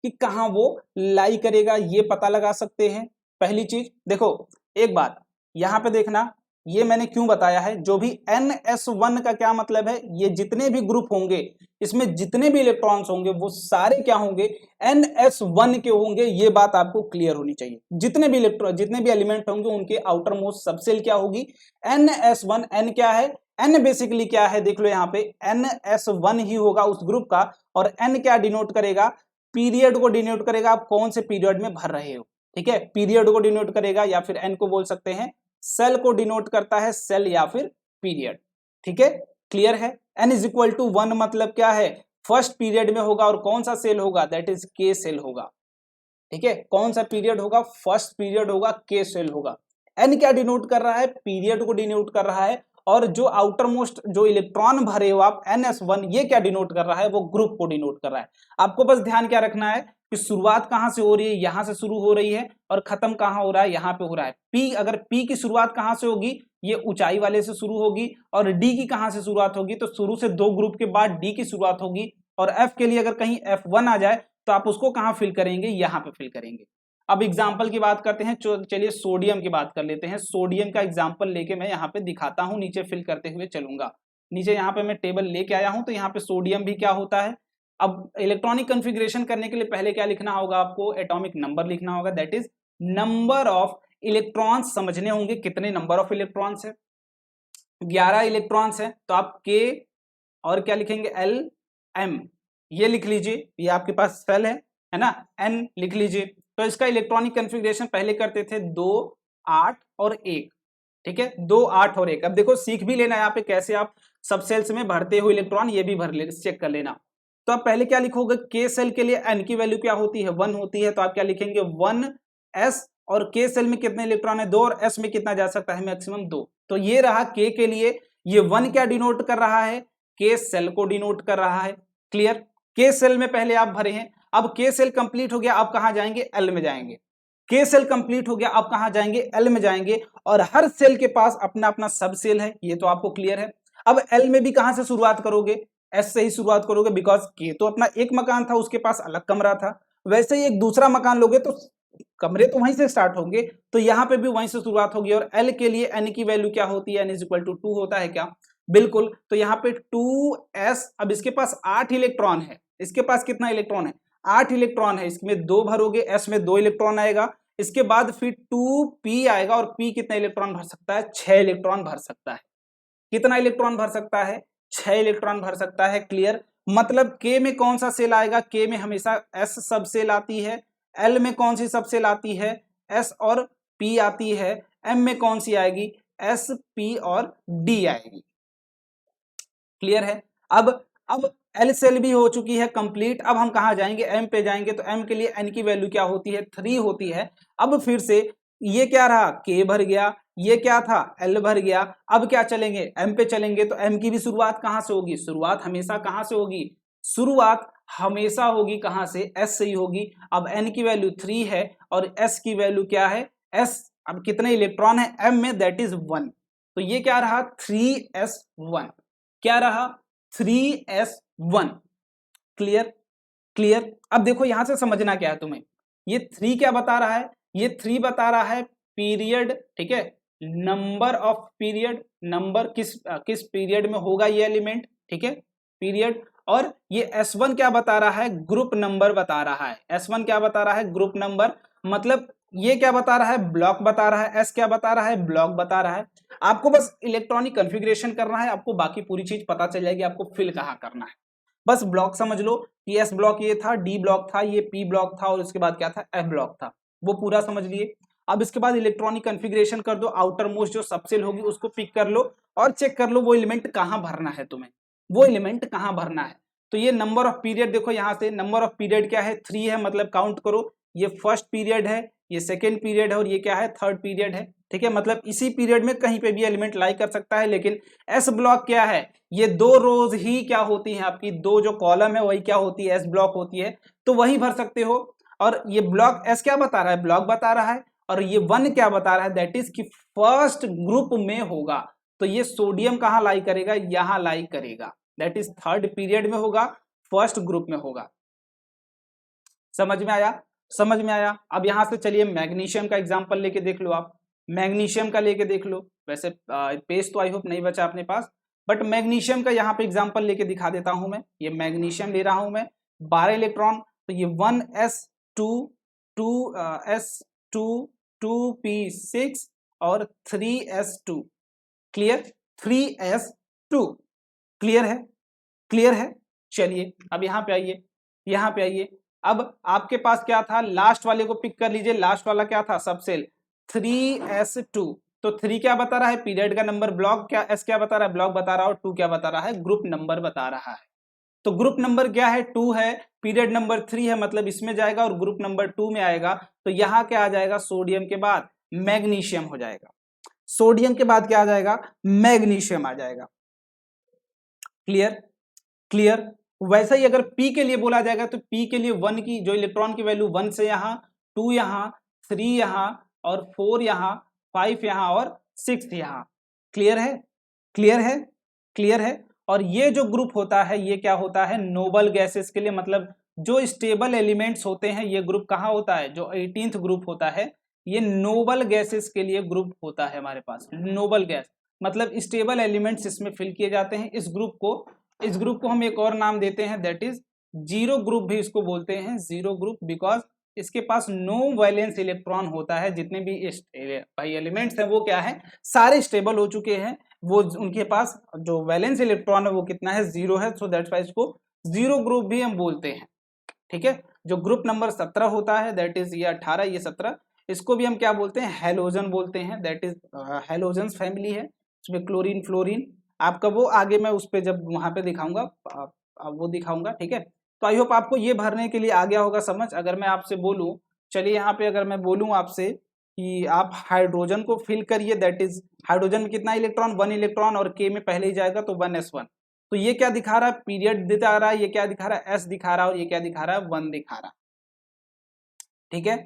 कि कहाँ वो लाई करेगा, ये पता लगा सकते हैं। पहली चीज देखो, एक बात यहाँ पे देखना, ये मैंने क्यों बताया है, जो भी NS1 का क्या मतलब है, ये जितने भी ग्रुप होंगे, इसमें जितने भी इलेक्ट्रॉन्स होंगे वो सारे क्या होंगे, NS1 के होंगे। ये बात आपको क्लियर होनी चाहिए। जितने भी इलेक्ट्रॉन, जितने भी एलिमेंट होंगे उनके आउटर मोस्ट सबसेल क्या होगी, NS1। N क्या है, N बेसिकली क्या है, देख लो यहाँ पे NS1 ही होगा उस ग्रुप का। और N क्या डिनोट करेगा, पीरियड को डिनोट करेगा, आप कौन से पीरियड में भर रहे हो, ठीक है, पीरियड को डिनोट करेगा। या फिर N को बोल सकते हैं सेल को डिनोट करता है, सेल या फिर पीरियड, ठीक है, क्लियर है। N इज इक्वल टू 1 मतलब क्या है, फर्स्ट पीरियड में होगा और कौन सा सेल होगा, दैट इज K सेल होगा, ठीक है, कौन सा पीरियड होगा, फर्स्ट पीरियड होगा, के सेल होगा। एन क्या डिनोट कर रहा है, पीरियड को डिनोट कर रहा है, और जो आउटर मोस्ट जो इलेक्ट्रॉन भरे हो आप NS1, ये क्या डिनोट कर रहा है, वो ग्रुप को डिनोट कर रहा है। आपको बस ध्यान क्या रखना है कि शुरुआत कहां से हो रही है, यहां से शुरू हो रही है, और खत्म कहां हो रहा है, यहां पे हो रहा है। पी, अगर पी की शुरुआत कहां से होगी, ये ऊंचाई वाले से शुरू होगी, और डी की कहां से शुरुआत होगी, तो शुरू से 2 ग्रुप के बाद डी की शुरुआत होगी। और एफ के लिए अगर कहीं F1 आ जाए तो आप उसको कहां फिल करेंगे, यहां पे फिल करेंगे। अब एग्जाम्पल की बात करते हैं, चलिए सोडियम की बात कर लेते हैं। सोडियम का एग्जाम्पल लेके मैं यहाँ पे दिखाता हूँ, नीचे फिल करते हुए चलूंगा। नीचे यहाँ पे मैं टेबल लेके आया हूँ, तो यहाँ पे सोडियम भी क्या होता है। अब इलेक्ट्रॉनिक कॉन्फ़िगरेशन करने के लिए पहले क्या लिखना होगा आपको, एटॉमिक नंबर लिखना होगा, that is number of electrons समझने होंगे, कितने नंबर ऑफ इलेक्ट्रॉन्स है, 11 इलेक्ट्रॉन्स है, तो आप के और क्या लिखेंगे, एल एम, ये लिख लीजिए, ये आपके पास सेल है ना, एन लिख लीजिए। तो इसका इलेक्ट्रॉनिक कॉन्फ़िगरेशन पहले करते थे 2, 8 और 1, ठीक है, 2, 8 और 1। अब देखो सीख भी लेना यहाँ पे कैसे आप सब सेल्स में भरते हो इलेक्ट्रॉन, ये भी भर ले, चेक कर लेना। तो आप पहले क्या लिखोगे, के सेल के लिए एन की वैल्यू क्या होती है, 1 होती है, तो आप क्या लिखेंगे 1s, और के सेल में कितने इलेक्ट्रॉन है, 2, और एस में कितना जा सकता है, मैक्सिमम 2। तो ये रहा के के लिए, ये 1 क्या डिनोट कर रहा है, के सेल को डिनोट कर रहा है। क्लियर, के सेल में पहले आप भरे हैं। अब के सेल कंप्लीट हो गया, आप कहां जाएंगे, एल में जाएंगे। के सेल कंप्लीट हो गया, आप कहां जाएंगे, एल में जाएंगे, और हर सेल के पास अपना अपना सब सेल है, ये तो आपको क्लियर है। अब एल में भी कहां से शुरुआत करोगे, एस से ही शुरुआत करोगे, बिकॉज के तो अपना एक मकान था, उसके पास अलग कमरा था, वैसे ही एक दूसरा मकान लोगे तो कमरे तो वहीं से स्टार्ट होंगे, तो यहां पे भी वहीं से शुरुआत होगी। और एल के लिए एन की वैल्यू क्या होती है, एन इज इक्वल टू 2 होता है क्या, बिल्कुल। तो यहाँ पे 2s, अब इसके पास 8 इलेक्ट्रॉन है, इसके पास कितना इलेक्ट्रॉन है, 8 इलेक्ट्रॉन है, इसमें 2 भरोगे, s में 2 इलेक्ट्रॉन आएगा, इसके बाद फिर 2p आएगा, और p कितना इलेक्ट्रॉन भर सकता है, 6 इलेक्ट्रॉन भर सकता है। कितना इलेक्ट्रॉन भर सकता है, 6 इलेक्ट्रॉन भर सकता है। क्लियर, मतलब k में कौन सा सेल आएगा, k में हमेशा s सब सेल आती है, l में कौन सी सब सेल आती है, s और p आती है, m में कौन सी आएगी, s, p और d आएगी। क्लियर है। अब एल सेल भी हो चुकी है कंप्लीट, अब हम कहा जाएंगे, एम पे जाएंगे, तो एम के लिए एन की वैल्यू क्या होती है, 3 होती है। अब फिर से ये क्या रहा, के भर गया, ये क्या था, एल भर गया। अब क्या चलेंगे, एम पे चलेंगे, तो एम की भी शुरुआत कहां से होगी, शुरुआत हमेशा कहां से होगी, शुरुआत हमेशा होगी कहां से, एस से ही होगी। अब एन की वैल्यू 3 है, और एस की वैल्यू क्या है, एस, अब कितने इलेक्ट्रॉन है एम में, दैट इज 1। तो ये क्या रहा, 3s1, क्या रहा, 3s1। Clear, clear. अब देखो यहां से समझना क्या है तुम्हें, ये 3 क्या बता रहा है, ये 3 बता रहा है पीरियड, ठीक है, नंबर ऑफ पीरियड, नंबर किस पीरियड में होगा ये एलिमेंट, ठीक है, पीरियड। और ये S1 क्या बता रहा है, ग्रुप नंबर बता रहा है, S1 क्या बता रहा है, ग्रुप नंबर। मतलब ये क्या बता रहा है, ब्लॉक बता रहा है, S क्या बता रहा है, ब्लॉक बता रहा है। आपको बस इलेक्ट्रॉनिक कॉन्फ़िगरेशन करना है, आपको बाकी पूरी चीज पता चल जाएगी, आपको फिल कहाँ करना है। बस ब्लॉक समझ लो कि एस ब्लॉक ये था, डी ब्लॉक था, ये पी ब्लॉक था, और उसके बाद क्या था, एफ ब्लॉक था, वो पूरा समझ लिए। अब इसके बाद इलेक्ट्रॉनिक कॉन्फ़िगरेशन कर दो, आउटर मोस्ट जो सबसेल होगी उसको पिक कर लो, और चेक कर लो वो एलिमेंट कहाँ भरना है तुम्हें, वो एलिमेंट कहाँ भरना है। तो ये नंबर ऑफ पीरियड देखो, यहाँ से नंबर ऑफ पीरियड क्या है, 3 है, मतलब काउंट करो, ये फर्स्ट पीरियड है, ये सेकेंड पीरियड है, और ये क्या है, थर्ड पीरियड है, ठीक है। मतलब इसी पीरियड में कहीं पे भी एलिमेंट लाई कर सकता है। लेकिन एस ब्लॉक क्या है, ये 2 रोज ही क्या होती हैं आपकी, 2 जो कॉलम है वही क्या होती है, एस ब्लॉक होती है, तो वही भर सकते हो। और ये ब्लॉक एस क्या बता रहा है, ब्लॉक बता रहा है, और ये 1 क्या बता रहा है, दैट इज कि फर्स्ट ग्रुप में होगा। तो ये सोडियम कहां लाई करेगा, यहां लाई करेगा, दैट इज थर्ड पीरियड में होगा, फर्स्ट ग्रुप में होगा। समझ में आया, समझ में आया। अब यहां से चलिए मैग्नीशियम का एग्जांपल लेके देख लो, आप मैग्नीशियम का लेके देख लो। वैसे पेज तो आई होप नहीं बचा अपने पास, बट मैग्नीशियम का यहाँ पे एग्जांपल लेके दिखा देता हूं मैं। ये मैग्नीशियम ले रहा हूं मैं, 12 इलेक्ट्रॉन, तो ये 1s2 2s2 2p6 और 3s2। क्लियर, 3s2 क्लियर है, क्लियर है। चलिए अब यहाँ पे आइए, यहाँ पे आइए। अब आपके पास क्या था, लास्ट वाले को पिक कर लीजिए, लास्ट वाला क्या था, सबसेल 3s2। तो 3 क्या बता रहा है, पीरियड का नंबर, ब्लॉक क्या, s क्या बता रहा है, ब्लॉक बता रहा है, और 2 क्या बता रहा है, ग्रुप नंबर बता रहा है। तो ग्रुप नंबर क्या है 2 है, पीरियड नंबर 3 है, मतलब इसमें जाएगा और ग्रुप नंबर 2 में आएगा। तो यहाँ क्या आ जाएगा, सोडियम के बाद मैग्नीशियम हो जाएगा, सोडियम के बाद क्या आ जाएगा, मैग्नीशियम आ जाएगा। Clear, clear. वैसा ही अगर P के लिए बोला जाएगा तो P के लिए 1 की जो इलेक्ट्रॉन की वैल्यू 1 से यहाँ, 2 यहाँ, 3 यहाँ और 4 यहाँ, 5 यहाँ और 6 यहाँ। क्लियर है, क्लियर है, क्लियर है। और ये जो ग्रुप होता है ये क्या होता है, नोबल गैसेस के लिए, मतलब जो स्टेबल एलिमेंट्स होते हैं ये ग्रुप कहाँ होता है, जो 18th ग्रुप होता है ये नोबल गैसेस के लिए ग्रुप होता है हमारे पास। नोबल गैस मतलब स्टेबल एलिमेंट्स इसमें फिल किए जाते हैं। इस ग्रुप को हम एक और नाम देते हैं, दैट इज जीरो ग्रुप भी इसको बोलते हैं, जीरो ग्रुप, बिकॉज इसके पास नो वैलेंस इलेक्ट्रॉन होता है। जितने भी भाई एलिमेंट्स हैं वो क्या है, सारे स्टेबल हो चुके हैं, वो उनके पास जो वैलेंस इलेक्ट्रॉन है वो कितना है, 0 है। सो दैट्स वाई इसको जीरो ग्रुप भी हम बोलते हैं। ठीक है, जो ग्रुप नंबर 17 होता है, दैट इज ये 18 ये 17, इसको भी हम क्या बोलते हैं, हेलोजन बोलते हैं, दैट इज हेलोजन्स फैमिली है। इसमें क्लोरीन फ्लोरीन, आपका वो आगे मैं उस पे जब वहां पे दिखाऊंगा वो दिखाऊंगा। ठीक है, तो आई होप आपको ये भरने के लिए आ गया होगा समझ। अगर मैं आपसे बोलूं, चलिए यहाँ पे अगर मैं बोलूं आपसे कि आप हाइड्रोजन को फिल करिए, दैट इज हाइड्रोजन में कितना इलेक्ट्रॉन, 1 इलेक्ट्रॉन, और के में पहले ही जाएगा तो 1s1। तो ये क्या दिखा रहा है, पीरियड दिखा रहा है, ये क्या दिखा रहा है, s दिखा रहा है, और ये क्या दिखा रहा है, 1 दिखा रहा है। ठीक है,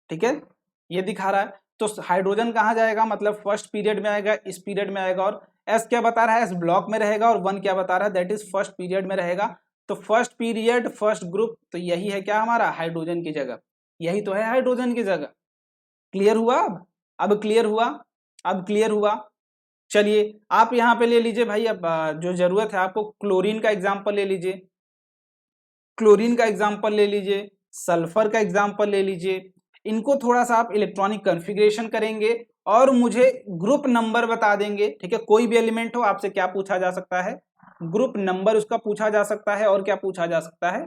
ठीक है, ये दिखा रहा है। तो हाइड्रोजन कहाँ जाएगा, मतलब फर्स्ट पीरियड में आएगा, इस पीरियड में आएगा, और एस क्या बता रहा है, एस ब्लॉक में रहेगा, और 1 क्या बता रहा है, दैट इज फर्स्ट पीरियड में रहेगा। तो फर्स्ट पीरियड फर्स्ट ग्रुप, तो यही है क्या हमारा हाइड्रोजन की जगह, यही तो है हाइड्रोजन की जगह। क्लियर हुआ, अब क्लियर हुआ, अब क्लियर हुआ। चलिए आप यहाँ पे ले लीजिए भाई, अब जो जरूरत है आपको, क्लोरीन का एग्जाम्पल ले लीजिए, क्लोरीन का एग्जाम्पल ले लीजिए, सल्फर का एग्जाम्पल ले लीजिए। इनको थोड़ा सा आप इलेक्ट्रॉनिक कॉन्फ़िगरेशन करेंगे और मुझे ग्रुप नंबर बता देंगे। ठीक है, कोई भी एलिमेंट हो, आपसे क्या पूछा जा सकता है, ग्रुप नंबर उसका पूछा जा सकता है, और क्या पूछा जा सकता है,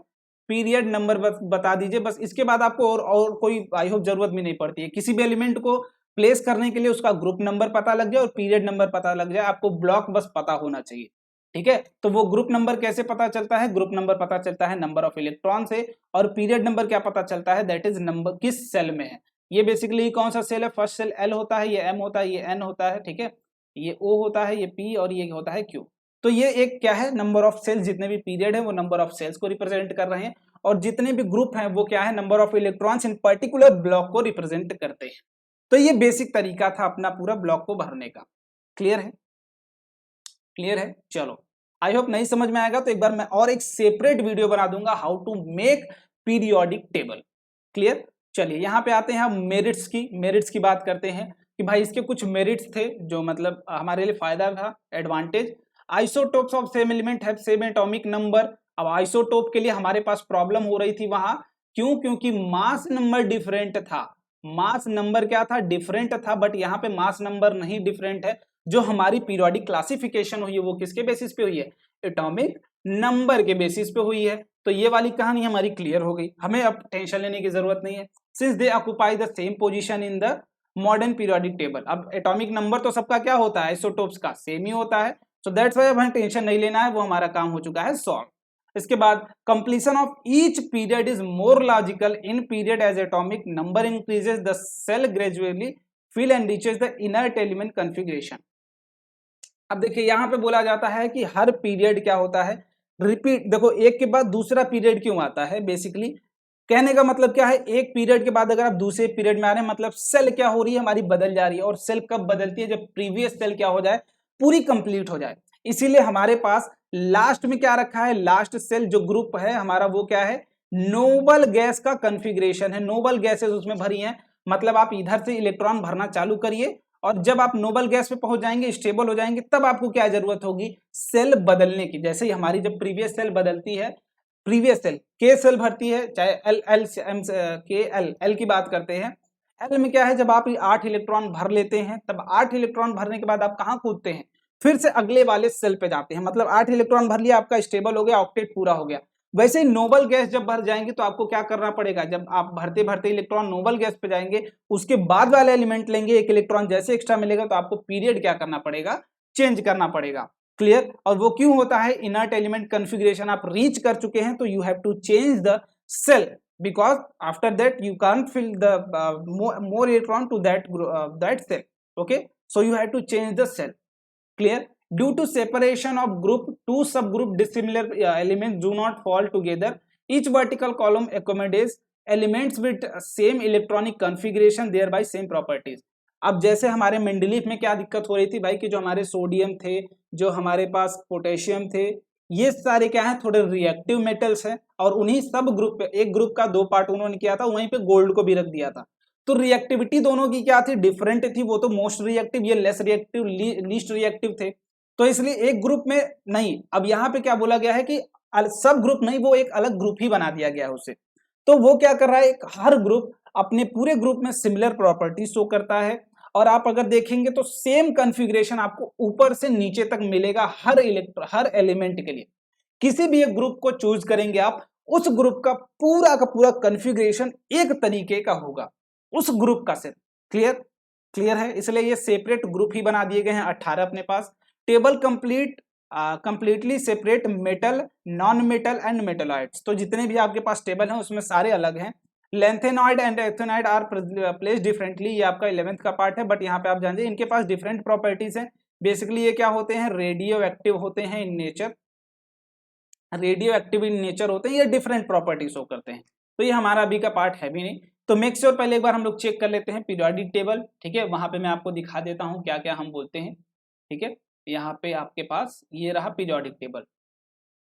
पीरियड नंबर बता दीजिए। बस इसके बाद आपको और कोई आई होप जरूरत भी नहीं पड़ती है। किसी भी एलिमेंट को प्लेस करने के लिए उसका ग्रुप नंबर पता लग जाए और पीरियड नंबर पता लग जाए, आपको ब्लॉक बस पता होना चाहिए। ठीक है, तो वो ग्रुप नंबर कैसे पता चलता है, ग्रुप नंबर पता चलता है नंबर ऑफ इलेक्ट्रॉन से, और पीरियड नंबर क्या पता चलता है, दैट इज नंबर किस सेल में है। ये बेसिकली कौन सा सेल है, फर्स्ट सेल एल होता है, ये एम होता है, ये एन होता है, ठीक है, ये ओ होता है, ये पी, और ये होता है क्यू। तो ये एक क्या है, नंबर ऑफ सेल्स, जितने भी पीरियड है वो नंबर ऑफ सेल्स को रिप्रेजेंट कर रहे हैं, और जितने भी ग्रुप हैं वो क्या है, number of electrons in particular block को रिप्रेजेंट करते हैं। तो ये बेसिक तरीका था अपना पूरा ब्लॉक को भरने का। क्लियर है, क्लियर है। चलो आई होप नहीं समझ में आएगा तो एक बार मैं और एक सेपरेट वीडियो बना दूंगा, how to make periodic table. Clear. चलिए यहाँ पे आते हैं हम मेरिट्स की बात करते हैं कि भाई इसके कुछ मेरिट्स थे जो मतलब हमारे लिए फायदा था, advantage. Isotopes of same element have same atomic number. अब आइसोटोप के लिए हमारे पास प्रॉब्लम हो रही थी वहां, क्यों, क्योंकि मास नंबर डिफरेंट था। मास नंबर क्या था, डिफरेंट था, बट यहाँ पे मास नंबर नहीं डिफरेंट है। जो हमारी पीरियोडिक क्लासिफिकेशन हुई है वो किसके बेसिस पे हुई है, एटॉमिक नंबर के बेसिस पे हुई है। तो ये वाली कहानी हमारी क्लियर हो गई, हमें अब टेंशन लेने की जरूरत नहीं है, since they occupy the same position in the modern periodic table. अब एटॉमिक नंबर तो सबका क्या होता है, आइसोटोप्स का सेम ही होता है, सो दैट्स व्हाई अब हमें टेंशन नहीं लेना है, वो हमारा काम हो चुका है सॉल्व। इसके बाद completion of each period is more logical in period as atomic number increases the shell gradually fill and reaches the inert element configuration. अब देखिए यहाँ पे बोला जाता है कि हर पीरियड क्या होता है, रिपीट। देखो एक के बाद दूसरा पीरियड क्यों आता है, बेसिकली कहने का मतलब क्या है, एक पीरियड के बाद अगर आप दूसरे पीरियड में आ रहे हैं, मतलब सेल क्या हो रही है, हमारी बदल जा रही है। और सेल कब बदलती है, जब प्रीवियस सेल क्या हो जाए, पूरी कंप्लीट हो जाए। इसीलिए हमारे पास लास्ट में क्या रखा है, लास्ट सेल जो ग्रुप है हमारा वो क्या है, नोबल गैस का कॉन्फ़िगरेशन है। नोबल गैसेस उसमें भरी हैं, मतलब आप इधर से इलेक्ट्रॉन भरना चालू करिए, और जब आप नोबल गैस पे पहुंच जाएंगे, स्टेबल हो जाएंगे, तब आपको क्या जरूरत होगी, सेल बदलने की। जैसे ही हमारी जब प्रीवियस सेल बदलती है, प्रीवियस सेल के सेल भरती है, चाहे एल एल एम के एल की बात करते हैं, एल में क्या है, जब आप 8 इलेक्ट्रॉन भर लेते हैं, तब 8 इलेक्ट्रॉन भरने के बाद आप कहाँ कूदते हैं, फिर से अगले वाले सेल पे जाते हैं। मतलब 8 इलेक्ट्रॉन भर लिया, आपका स्टेबल हो गया, ऑक्टेट पूरा हो गया। वैसे ही नोबल गैस जब भर जाएंगे तो आपको क्या करना पड़ेगा, जब आप भरते भरते इलेक्ट्रॉन नोबल गैस पे जाएंगे, उसके बाद वाले एलिमेंट लेंगे, एक इलेक्ट्रॉन जैसे एक्स्ट्रा मिलेगा तो आपको पीरियड क्या करना पड़ेगा, चेंज करना पड़ेगा। क्लियर। और वो क्यों होता है, इनर्ट एलिमेंट कॉन्फ़िगरेशन आप रीच कर चुके हैं तो you have to change the shell, because after that you can't fill the more electron to that cell. Okay, so you have to change the cell. Clear. Due to separation of group, two subgroup dissimilar elements do not fall together. Each vertical column accommodates elements with same electronic configuration, thereby same properties. अब जैसे हमारे Mendeleev में क्या दिक्कत हो रही थी भाई, कि जो हमारे सोडियम थे, जो हमारे पास पोटेशियम थे, ये सारे क्या है, थोड़े रिएक्टिव मेटल्स हैं, और उन्हीं सब ग्रुप पे, एक ग्रुप का 2 पार्ट उन्होंने किया था, वहीं पे गोल्ड को भी रख दिया था। तो रिएक्टिविटी दोनों की क्या थी, डिफरेंट थी। वो तो मोस्ट रिएक्टिव, ये लेस रिएक्टिव, लीस्ट रिएक्टिव थे। तो इसलिए एक ग्रुप में नहीं, अब यहाँ पे क्या बोला गया है कि सब ग्रुप नहीं, वो एक अलग ग्रुप ही बना दिया गया है उससे। तो वो क्या कर रहा है, हर ग्रुप अपने पूरे ग्रुप में सिमिलर प्रॉपर्टी शो करता है। और आप अगर देखेंगे तो सेम कॉन्फ़िगरेशन आपको ऊपर से नीचे तक मिलेगा हर एलिमेंट के लिए। किसी भी एक ग्रुप को चूज करेंगे आप, उस ग्रुप का पूरा कॉन्फ़िगरेशन एक तरीके का होगा, उस ग्रुप का सेट। क्लियर है। इसलिए ये सेपरेट ग्रुप ही बना दिए गए हैं 18 अपने पास। Table completely separate metal, non metal and metalloids. तो जितने भी आपके पास टेबल हैं उसमें सारे अलग हैं। Lanthanoid and actinoid are place differently, ये आपका 11th का पार्ट है, बट यहाँ पे आप जानिए इनके पास डिफरेंट प्रॉपर्टीज हैं। बेसिकली ये क्या होते हैं, रेडियो एक्टिव होते हैं in nature, radio active in nature होते हैं, ये डिफरेंट प्रॉपर्टी शो करते हैं। तो ये हमारा अभी का पार्ट है भी नहीं। तो मेक श्योर पहले एक बार हम लोग चेक कर लेते हैं पीरियोडिक टेबल, ठीक है। वहां पे मैं आपको दिखा देता हूँ क्या क्या हम बोलते हैं, ठीक है। यहाँ पे आपके पास ये रहा पीरियोडिक टेबल।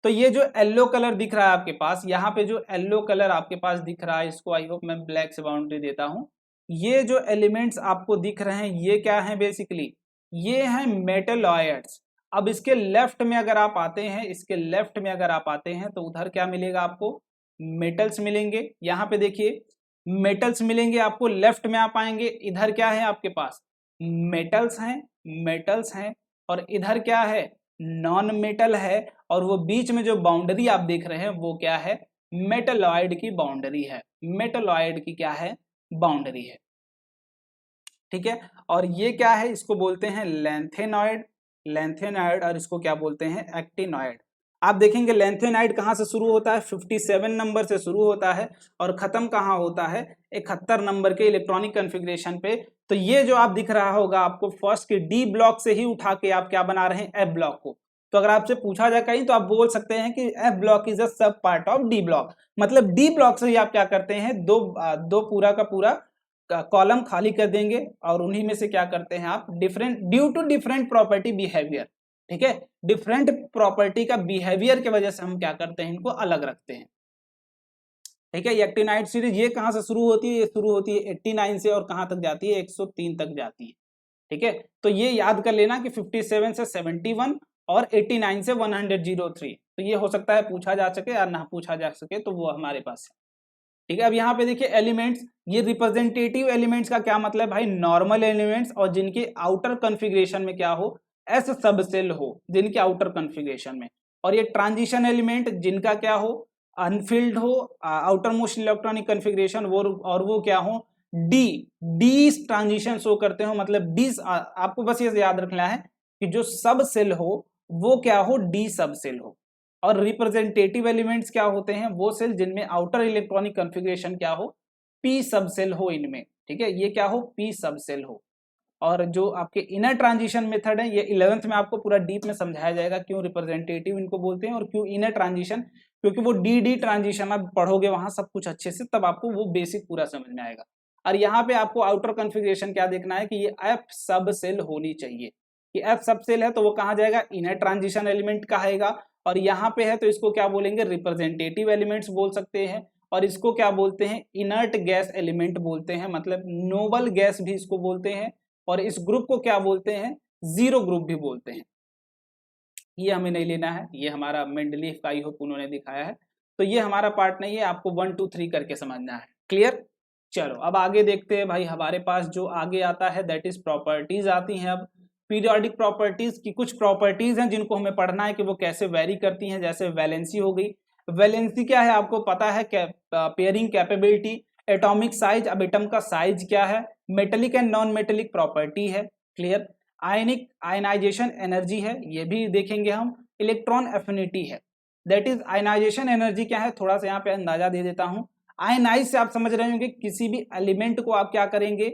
तो ये जो येलो कलर दिख रहा है आपके पास, यहाँ पे जो येलो कलर आपके पास दिख रहा है, इसको आई होप मैं ब्लैक से बाउंड्री देता हूँ। ये जो एलिमेंट्स आपको दिख रहे हैं ये क्या है, बेसिकली ये हैं मेटलॉइड्स। अब इसके लेफ्ट में अगर आप आते हैं, इसके लेफ्ट में अगर आप आते हैं तो उधर क्या मिलेगा आपको, मेटल्स मिलेंगे। यहाँ पे देखिए मेटल्स मिलेंगे आपको, लेफ्ट में आप आएंगे, इधर क्या है आपके पास, मेटल्स हैं, और इधर क्या है, नॉन मेटल है। और वो बीच में जो बाउंड्री आप देख रहे हैं वो क्या है, मेटलॉइड की बाउंड्री है, मेटलॉइड की क्या है, बाउंड्री है, ठीक है। और ये क्या है, इसको बोलते हैं लेंथेनॉइड, और इसको क्या बोलते हैं, एक्टिनॉइड। आप देखेंगे लेंथेनॉइड कहाँ से शुरू होता है, 57 नंबर से शुरू होता है, और खत्म कहाँ होता है, 71 नंबर के इलेक्ट्रॉनिक कॉन्फ़िगरेशन पे। तो ये जो आप दिख रहा होगा आपको फर्स्ट के डी ब्लॉक से ही उठा के आप क्या बना रहे हैं, एफ ब्लॉक को। तो अगर आपसे पूछा जाए कहीं तो आप बोल सकते हैं कि एफ ब्लॉक इज अ सब पार्ट ऑफ डी ब्लॉक। मतलब डी ब्लॉक से ही आप क्या करते हैं, दो पूरा का पूरा कॉलम खाली कर देंगे, और उन्हीं में से क्या करते हैं आप, different due to different property behaviour, ठीक है, डिफरेंट प्रॉपर्टी का बिहेवियर की वजह से हम क्या करते हैं, इनको अलग रखते हैं, ठीक है। ये एक्टिनाइड सीरीज ये कहां से शुरू होती है, ये शुरू होती है 89 से, और कहां तक जाती है, 103 तक जाती है, ठीक है। तो ये याद कर लेना कि 57 से 71 और 89 से 103। तो ये हो सकता है पूछा जा सके या ना पूछा जा सके, तो वो हमारे पास है, ठीक है। अब यहाँ पे देखिए एलिमेंट्स, ये रिप्रेजेंटेटिव एलिमेंट्स का क्या मतलब भाई, नॉर्मल एलिमेंट्स और जिनके आउटर कॉन्फ़िगरेशन में क्या हो, एस सब सेल हो, जिनके आउटर कॉन्फ़िगरेशन में। और ये ट्रांजिशन एलिमेंट जिनका क्या हो, अनफिल्ड हो, आउटर मोस्ट इलेक्ट्रॉनिक कॉन्फ़िगरेशन, वो और वो क्या हो, डी ट्रांजिशन शो करते हो। मतलब डी, आपको बस ये याद रखना है कि जो सब सेल हो वो क्या हो, डी सब सेल हो। और रिप्रेजेंटेटिव एलिमेंट्स क्या होते हैं, वो सेल जिनमें आउटर इलेक्ट्रॉनिक कॉन्फ़िगरेशन क्या हो, पी सब सेल हो इनमें, ठीक है। ये क्या हो, पी सब सेल हो। और जो आपके इनर ट्रांजिशन मेथड है, ये 11th में आपको पूरा डीप में समझाया जाएगा, क्यों रिप्रेजेंटेटिव इनको बोलते हैं और क्यों इनर ट्रांजिशन, क्योंकि वो डी ट्रांजिशन आप पढ़ोगे वहां सब कुछ अच्छे से, तब आपको वो बेसिक पूरा समझ में आएगा। और यहाँ पे आपको आउटर कॉन्फ़िगरेशन क्या देखना है कि ये एफ सब सेल होनी चाहिए, कि एफ सब सेल है तो वो कहाँ जाएगा, इनर ट्रांजिशन एलिमेंट कहेगा। और यहाँ पे है तो इसको क्या बोलेंगे, रिप्रेजेंटेटिव एलिमेंट्स बोल सकते हैं। और इसको क्या बोलते हैं, इनर्ट गैस एलिमेंट बोलते हैं, मतलब नोबल गैस भी इसको बोलते हैं। और इस ग्रुप को क्या बोलते हैं, जीरो ग्रुप भी बोलते हैं। ये हमें नहीं लेना है, ये हमारा मेंडलीफ का आई होप उन्होंने दिखाया है, तो ये हमारा पार्ट नहीं है, आपको 1 2 3 करके समझना है। क्लियर। चलो अब आगे देखते हैं भाई, हमारे पास जो आगे आता है दैट इज प्रॉपर्टीज आती हैं। अब पीरियोडिक प्रॉपर्टीज की कुछ प्रॉपर्टीज हैं जिनको हमें पढ़ना है कि वो कैसे वेरी करती हैं। जैसे वैलेंसी हो गई, वैलेंसी क्या है आपको पता है, पेयरिंग कैपेबिलिटी, एटॉमिक साइज, अब एटम का साइज क्या है, metallic and non metallic property है। क्लियर। आयनिक आयनाइजेशन एनर्जी है, ये भी देखेंगे हम। इलेक्ट्रॉन एफिनिटी है, दैट इज आयनाइजेशन एनर्जी क्या है, थोड़ा सा यहाँ पे अंदाजा दे देता हूँ। आयनाइज से आप समझ रहे होंगे किसी भी एलिमेंट को आप क्या करेंगे,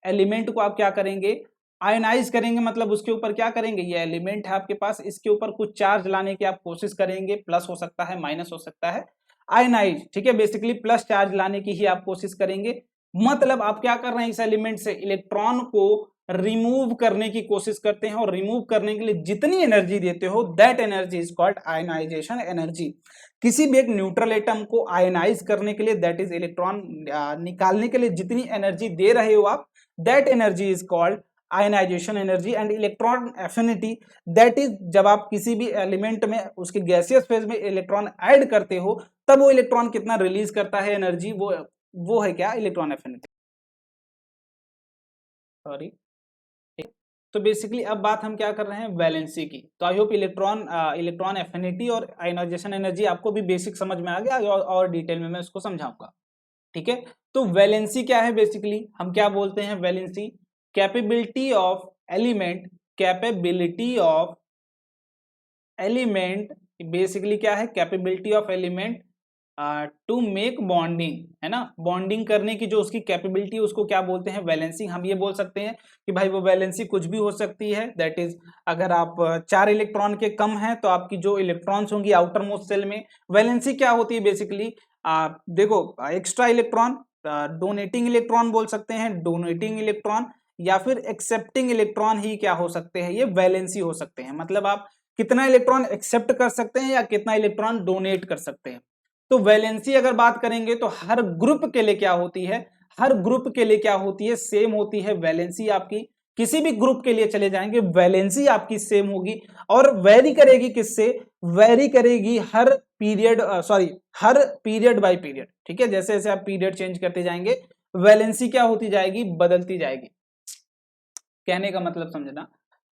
एलिमेंट को आप क्या करेंगे, आयनाइज करेंगे, मतलब उसके ऊपर क्या करेंगे, ये एलिमेंट है आपके पास, इसके ऊपर कुछ चार्ज लाने की आप कोशिश करेंगे, प्लस हो सकता है माइनस हो सकता है, आयनाइज, ठीक है, बेसिकली प्लस चार्ज लाने की ही आप कोशिश करेंगे। मतलब आप क्या कर रहे हैं, इस एलिमेंट से इलेक्ट्रॉन को रिमूव करने की कोशिश करते हैं, और रिमूव करने के लिए जितनी एनर्जी देते हो that energy is called ionisation energy. किसी भी एक न्यूट्रल एटम को आयनाइज करने के लिए, दैट इज इलेक्ट्रॉन निकालने के लिए जितनी एनर्जी दे रहे हो आप, that energy is called ionisation energy. And electron affinity, that is जब आप किसी भी एलिमेंट में उसके गैसियस फेज में इलेक्ट्रॉन ऐड करते हो, तब वो इलेक्ट्रॉन कितना रिलीज करता है एनर्जी, वो है क्या, इलेक्ट्रॉन एफिनिटी। सॉरी, तो बेसिकली अब बात हम क्या कर रहे हैं, वैलेंसी की। तो आई होप इलेक्ट्रॉन एफिनिटी और आयनाइजेशन एनर्जी आपको भी बेसिक समझ में आ गया, और डिटेल में मैं उसको समझाऊंगा, ठीक है। तो वैलेंसी क्या है, बेसिकली हम क्या बोलते हैं, valency capability of element, capability of element, basically क्या है, capability of element to make bonding, है ना, बॉन्डिंग करने की जो उसकी कैपेबिलिटी है उसको क्या बोलते हैं, वैलेंसी। हम ये बोल सकते हैं कि भाई वो वैलेंसी कुछ भी हो सकती है, दैट इज अगर आप 4 इलेक्ट्रॉन के कम हैं तो आपकी जो इलेक्ट्रॉन्स होंगी आउटर मोस्ट सेल में, वैलेंसी क्या होती है, बेसिकली देखो, एक्स्ट्रा इलेक्ट्रॉन, डोनेटिंग इलेक्ट्रॉन बोल सकते हैं, डोनेटिंग इलेक्ट्रॉन, या फिर एक्सेप्टिंग इलेक्ट्रॉन ही क्या हो सकते हैं, ये वैलेंसी हो सकते हैं। मतलब आप कितना इलेक्ट्रॉन एक्सेप्ट कर सकते हैं या कितना इलेक्ट्रॉन डोनेट कर सकते हैं। तो वैलेंसी अगर बात करेंगे तो हर ग्रुप के लिए क्या होती है, हर ग्रुप के लिए क्या होती है, सेम होती है वैलेंसी आपकी। किसी भी ग्रुप के लिए चले जाएंगे वैलेंसी आपकी सेम होगी, और वेरी करेगी किससे, वेरी करेगी हर पीरियड, हर पीरियड बाय पीरियड, ठीक है। जैसे जैसे आप पीरियड चेंज करते जाएंगे वैलेंसी क्या होती जाएगी, बदलती जाएगी। कहने का मतलब समझना,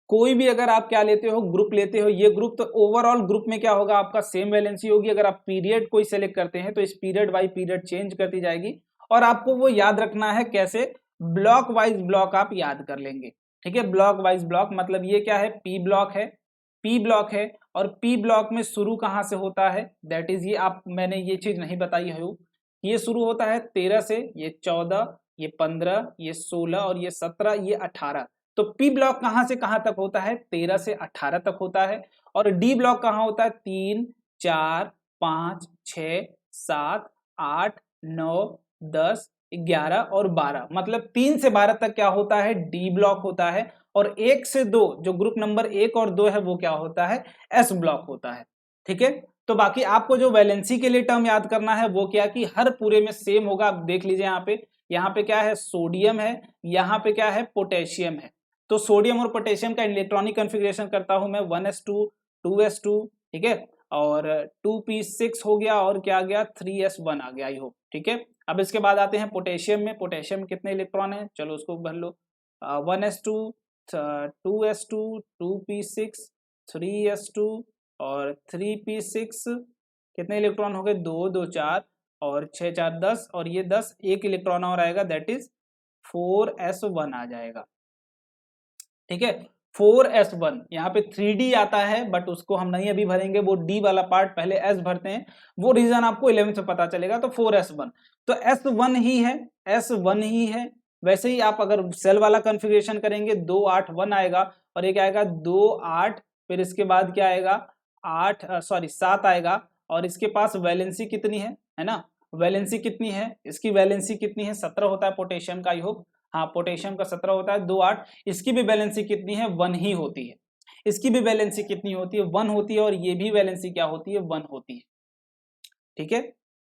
कोई भी अगर आप क्या लेते हो, ग्रुप लेते हो, ये ग्रुप, तो ओवरऑल ग्रुप में क्या होगा, आपका सेम वैलेंसी होगी। अगर आप पीरियड कोई सेलेक्ट करते हैं तो इस पीरियड बाय पीरियड चेंज करती जाएगी, और आपको वो याद रखना है कैसे, ब्लॉक वाइज ब्लॉक आप याद कर लेंगे, ठीक है। ब्लॉक वाइज ब्लॉक मतलब ये क्या है, पी ब्लॉक है, पी ब्लॉक है, और पी ब्लॉक में शुरू कहां से होता है, दैट इज ये आप, मैंने ये चीज नहीं बताई है, ये शुरू होता है 13 से, ये 14, ये 15, ये 16 और ये 17, ये 18। तो पी ब्लॉक कहां से कहां तक होता है, 13 से 18 तक होता है। और डी ब्लॉक कहां होता है, 3, 4, 5, 6, 7, 8, 9, 10, 11 और 12, मतलब 3 से 12 तक क्या होता है, डी ब्लॉक होता है। और 1 से 2, जो ग्रुप नंबर 1 और 2 है, वो क्या होता है, एस ब्लॉक होता है, ठीक है। तो बाकी आपको जो वैलेंसी के लिए टर्म याद करना है वो क्या, कि हर पूरे में सेम होगा। आप देख लीजिए यहाँ पे क्या है, सोडियम है, यहाँ पे क्या है, पोटेशियम है। तो सोडियम और पोटेशियम का इलेक्ट्रॉनिक कॉन्फ़िगरेशन करता हूं मैं 1s2 2s2, ठीक है, और 2p6 हो गया, और क्या आ गया, 3s1 आ गया, आई होप, ठीक है। अब इसके बाद आते हैं पोटेशियम में, पोटेशियम में कितने इलेक्ट्रॉन है, चलो उसको भर लो, 1s2 2s2 2p6 3s2 और 3p6, कितने इलेक्ट्रॉन हो गए, 2 2 4 और 6 4 10, और ये 10, एक इलेक्ट्रॉन और आएगा, दैट इज 4s1 आ जाएगा, ठीक है। 4s1, यहाँ पे 3d आता है बट उसको हम नहीं अभी भरेंगे, वो d वाला पार्ट पहले s भरते हैं, वो रीजन आपको 11 से पता चलेगा। तो 4s1, तो s1 ही है, s1 ही है। वैसे ही आप अगर सेल वाला कॉन्फ़िगरेशन करेंगे 2 8 1 आएगा, और एक आएगा 2 8, फिर इसके बाद क्या आएगा, 7 आएगा, और इसके पास वैलेंसी कितनी है ना, वैलेंसी कितनी है, इसकी वैलेंसी कितनी है, 17 होता है पोटेशियम का, आई होप, हाँ पोटेशियम का 17 होता है, 2 8, इसकी भी वैलेंसी कितनी है, 1 ही होती है। इसकी भी वैलेंसी कितनी होती है, 1 होती है, और ये भी वैलेंसी क्या होती है, 1 होती है, ठीक है।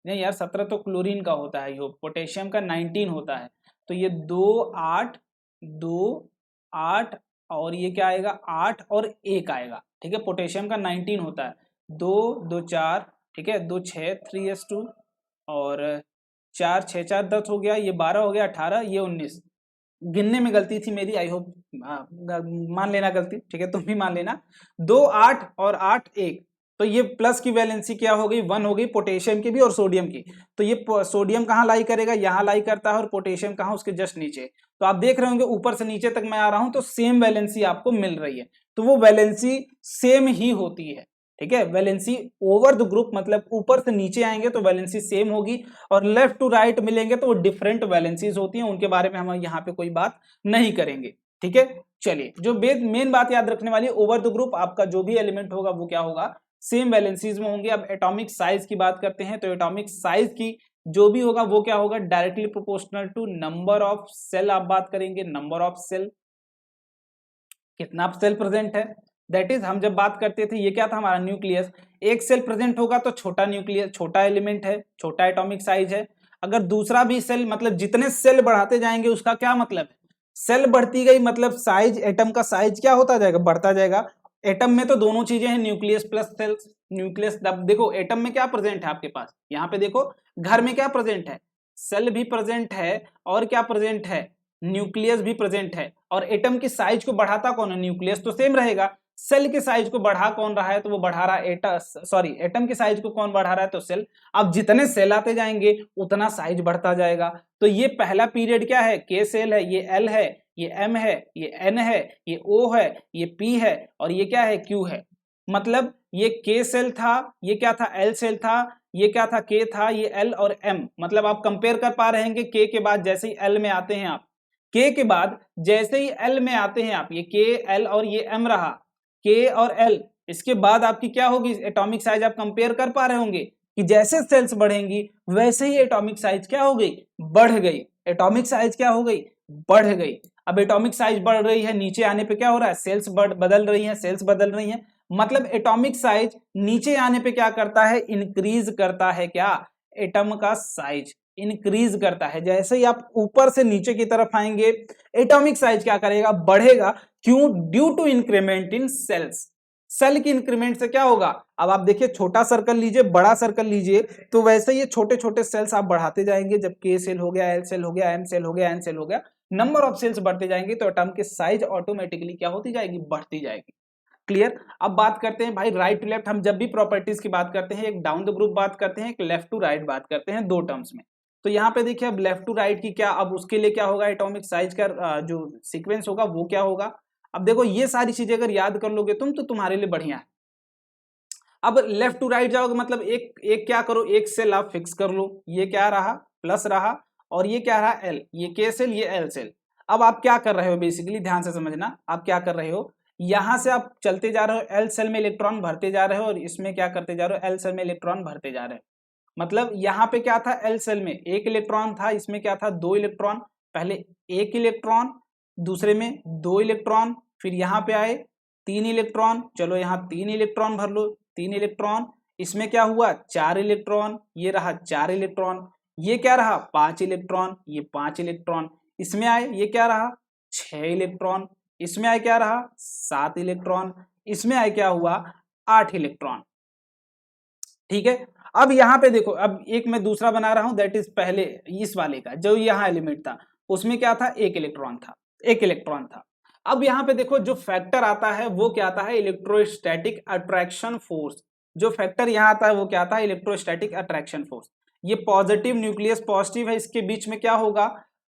नहीं यार, 17 तो क्लोरीन का होता है, पोटेशियम का 19 होता है। तो ये 2 8 2 8, और ये क्या आएगा, 8 और 1 आएगा, ठीक है। पोटेशियम का 19 होता है, 2 2 4, ठीक है, 2 6 3s2, और 4 6 4 10 हो गया, ये 12 हो गया, 18, ये 19। गिनने में गलती थी मेरी, आई होप मान लेना गलती, ठीक है, तुम भी मान लेना। 2 8 और 8 1, तो ये प्लस की वैलेंसी क्या हो गई, 1 हो गई पोटेशियम की भी और सोडियम की। तो ये सोडियम कहाँ लाई करेगा, यहाँ लाई करता है, और पोटेशियम कहाँ, उसके जस्ट नीचे। तो आप देख रहे होंगे ऊपर से नीचे तक मैं आ रहा हूं तो सेम वैलेंसी आपको मिल रही है, तो वो वैलेंसी सेम ही होती है। ठीक है, वैलेंसी ओवर द ग्रुप मतलब ऊपर से नीचे आएंगे तो वैलेंसी सेम होगी, और लेफ्ट टू राइट मिलेंगे तो वो डिफरेंट वैलेंसीज होती हैं, उनके बारे में हम यहाँ पे कोई बात नहीं करेंगे। ठीक है, चलिए जो मेन बात याद रखने वाली है, ओवर द ग्रुप आपका जो भी एलिमेंट होगा वो क्या होगा, सेम वैलेंसीज में होंगे। अब एटॉमिक साइज की बात करते हैं, तो एटॉमिक साइज की जो भी होगा वो क्या होगा, directly proportional to number of shell. आप बात करेंगे नंबर ऑफ सेल, कितना सेल प्रेजेंट है, दैट इज हम जब बात करते थे ये क्या था हमारा न्यूक्लियस, एक सेल प्रेजेंट होगा तो छोटा न्यूक्लियस, छोटा एलिमेंट है, छोटा एटॉमिक साइज है। अगर दूसरा भी सेल मतलब जितने सेल बढ़ाते जाएंगे उसका क्या मतलब है, सेल बढ़ती गई मतलब साइज, एटम का साइज क्या होता जाएगा, बढ़ता जाएगा। एटम में तो दोनों चीजें हैं, न्यूक्लियस प्लस सेल्स। न्यूक्लियस देखो एटम में क्या प्रेजेंट है आपके पास, यहाँ पे देखो घर में क्या प्रेजेंट है, सेल भी प्रेजेंट है, और क्या प्रेजेंट है, न्यूक्लियस भी प्रेजेंट है। और एटम की साइज को बढ़ाता कौन है, न्यूक्लियस तो सेम रहेगा, सेल के साइज को बढ़ा कौन रहा है, तो वो बढ़ा रहा है एटम की साइज को कौन बढ़ा रहा है, तो सेल। अब जितने सेल आते जाएंगे उतना साइज बढ़ता जाएगा। तो ये पहला पीरियड क्या है, के सेल है, ये एल है, ये एम है, ये एन है, ये ओ है, ये पी है, और ये क्या है, क्यू है। मतलब ये के सेल था, ये क्या था, एल सेल था, ये क्या था, के था, ये एल और एम। मतलब आप कंपेयर कर पा रहे हैं, के बाद जैसे ही एल में आते हैं आप, के के बाद जैसे ही एल में आते हैं आप, ये के एल और ये एम रहा, के और एल, इसके बाद आपकी क्या होगी एटॉमिक साइज, आप कंपेयर कर पा रहे होंगे कि जैसे सेल्स बढ़ेंगी वैसे ही एटॉमिक साइज क्या हो गई, बढ़ गई। एटॉमिक साइज क्या हो गई, बढ़ गई। अब एटॉमिक साइज बढ़ रही है, नीचे आने पे क्या हो रहा है, सेल्स बदल रही हैं, सेल्स बदल रही हैं। मतलब एटॉमिक साइज नीचे आने पे क्या करता है, इंक्रीज करता है, क्या, एटम का साइज इंक्रीज करता है। जैसे ही आप ऊपर से नीचे की तरफ आएंगे एटॉमिक साइज क्या करेगा, बढ़ेगा। क्यों, due to increment in shells. Shell की इंक्रीमेंट से क्या होगा, अब आप देखिए छोटा सर्कल लीजिए, बड़ा सर्कल लीजिए, तो वैसे ये छोटे छोटे सेल्स आप बढ़ाते जाएंगे। जब के सेल हो गया, एल सेल हो गया, एम सेल हो गया, एन सेल हो गया, नंबर ऑफ सेल्स बढ़ते जाएंगे तो एटम की साइज ऑटोमेटिकली क्या होती जाएगी, बढ़ती जाएगी। क्लियर। अब बात करते हैं भाई राइट टू लेफ्ट, हम जब भी प्रॉपर्टीज की बात करते हैं एक डाउन द ग्रुप बात करते हैं, एक लेफ्ट टू राइट बात करते हैं, दो टर्म्स में। तो यहाँ पे देखिए अब लेफ्ट टू राइट की क्या, अब उसके लिए क्या होगा, एटॉमिक साइज का जो सीक्वेंस होगा वो क्या होगा। अब देखो ये सारी चीजें अगर याद कर लोगे तुम तो तुम्हारे लिए बढ़िया है। अब लेफ्ट टू राइट जाओगे मतलब एक क्या करो, एक सेल आप फिक्स कर लो, ये क्या रहा, प्लस रहा, और ये क्या रहा, एल, ये के सेल, ये एल सेल। अब आप क्या कर रहे हो, बेसिकली ध्यान से समझना, आप क्या कर रहे हो, यहां से आप चलते जा रहे हो, एल सेल में इलेक्ट्रॉन भरते जा रहे हो, और इसमें क्या करते जा रहे हो, एल सेल में इलेक्ट्रॉन भरते जा रहे हो। मतलब यहाँ पे क्या था, एल सेल में एक इलेक्ट्रॉन था, इसमें क्या था, दो इलेक्ट्रॉन। पहले एक इलेक्ट्रॉन, दूसरे में दो इलेक्ट्रॉन, फिर यहाँ पे आए तीन इलेक्ट्रॉन, चलो यहाँ तीन इलेक्ट्रॉन भर लो, तीन इलेक्ट्रॉन, इसमें क्या हुआ, चार इलेक्ट्रॉन, ये रहा चार इलेक्ट्रॉन, ये क्या रहा, पांच इलेक्ट्रॉन, ये पांच इलेक्ट्रॉन, इसमें आए ये क्या रहा, छह इलेक्ट्रॉन, इसमें आए क्या रहा, सात इलेक्ट्रॉन, इसमें आए क्या हुआ, आठ इलेक्ट्रॉन। ठीक है। अब यहाँ पे देखो, अब एक मैं दूसरा बना रहा हूं, दैट इज पहले इस वाले का जो यहाँ एलिमेंट था उसमें क्या था, एक इलेक्ट्रॉन था, एक इलेक्ट्रॉन था। अब यहाँ पे देखो जो फैक्टर आता है वो क्या आता है, इलेक्ट्रोस्टैटिक अट्रैक्शन फोर्स। जो फैक्टर यहाँ आता है वो क्या आता है, इलेक्ट्रोस्टैटिक अट्रैक्शन फोर्स। ये पॉजिटिव न्यूक्लियस पॉजिटिव है, इसके बीच में क्या होगा,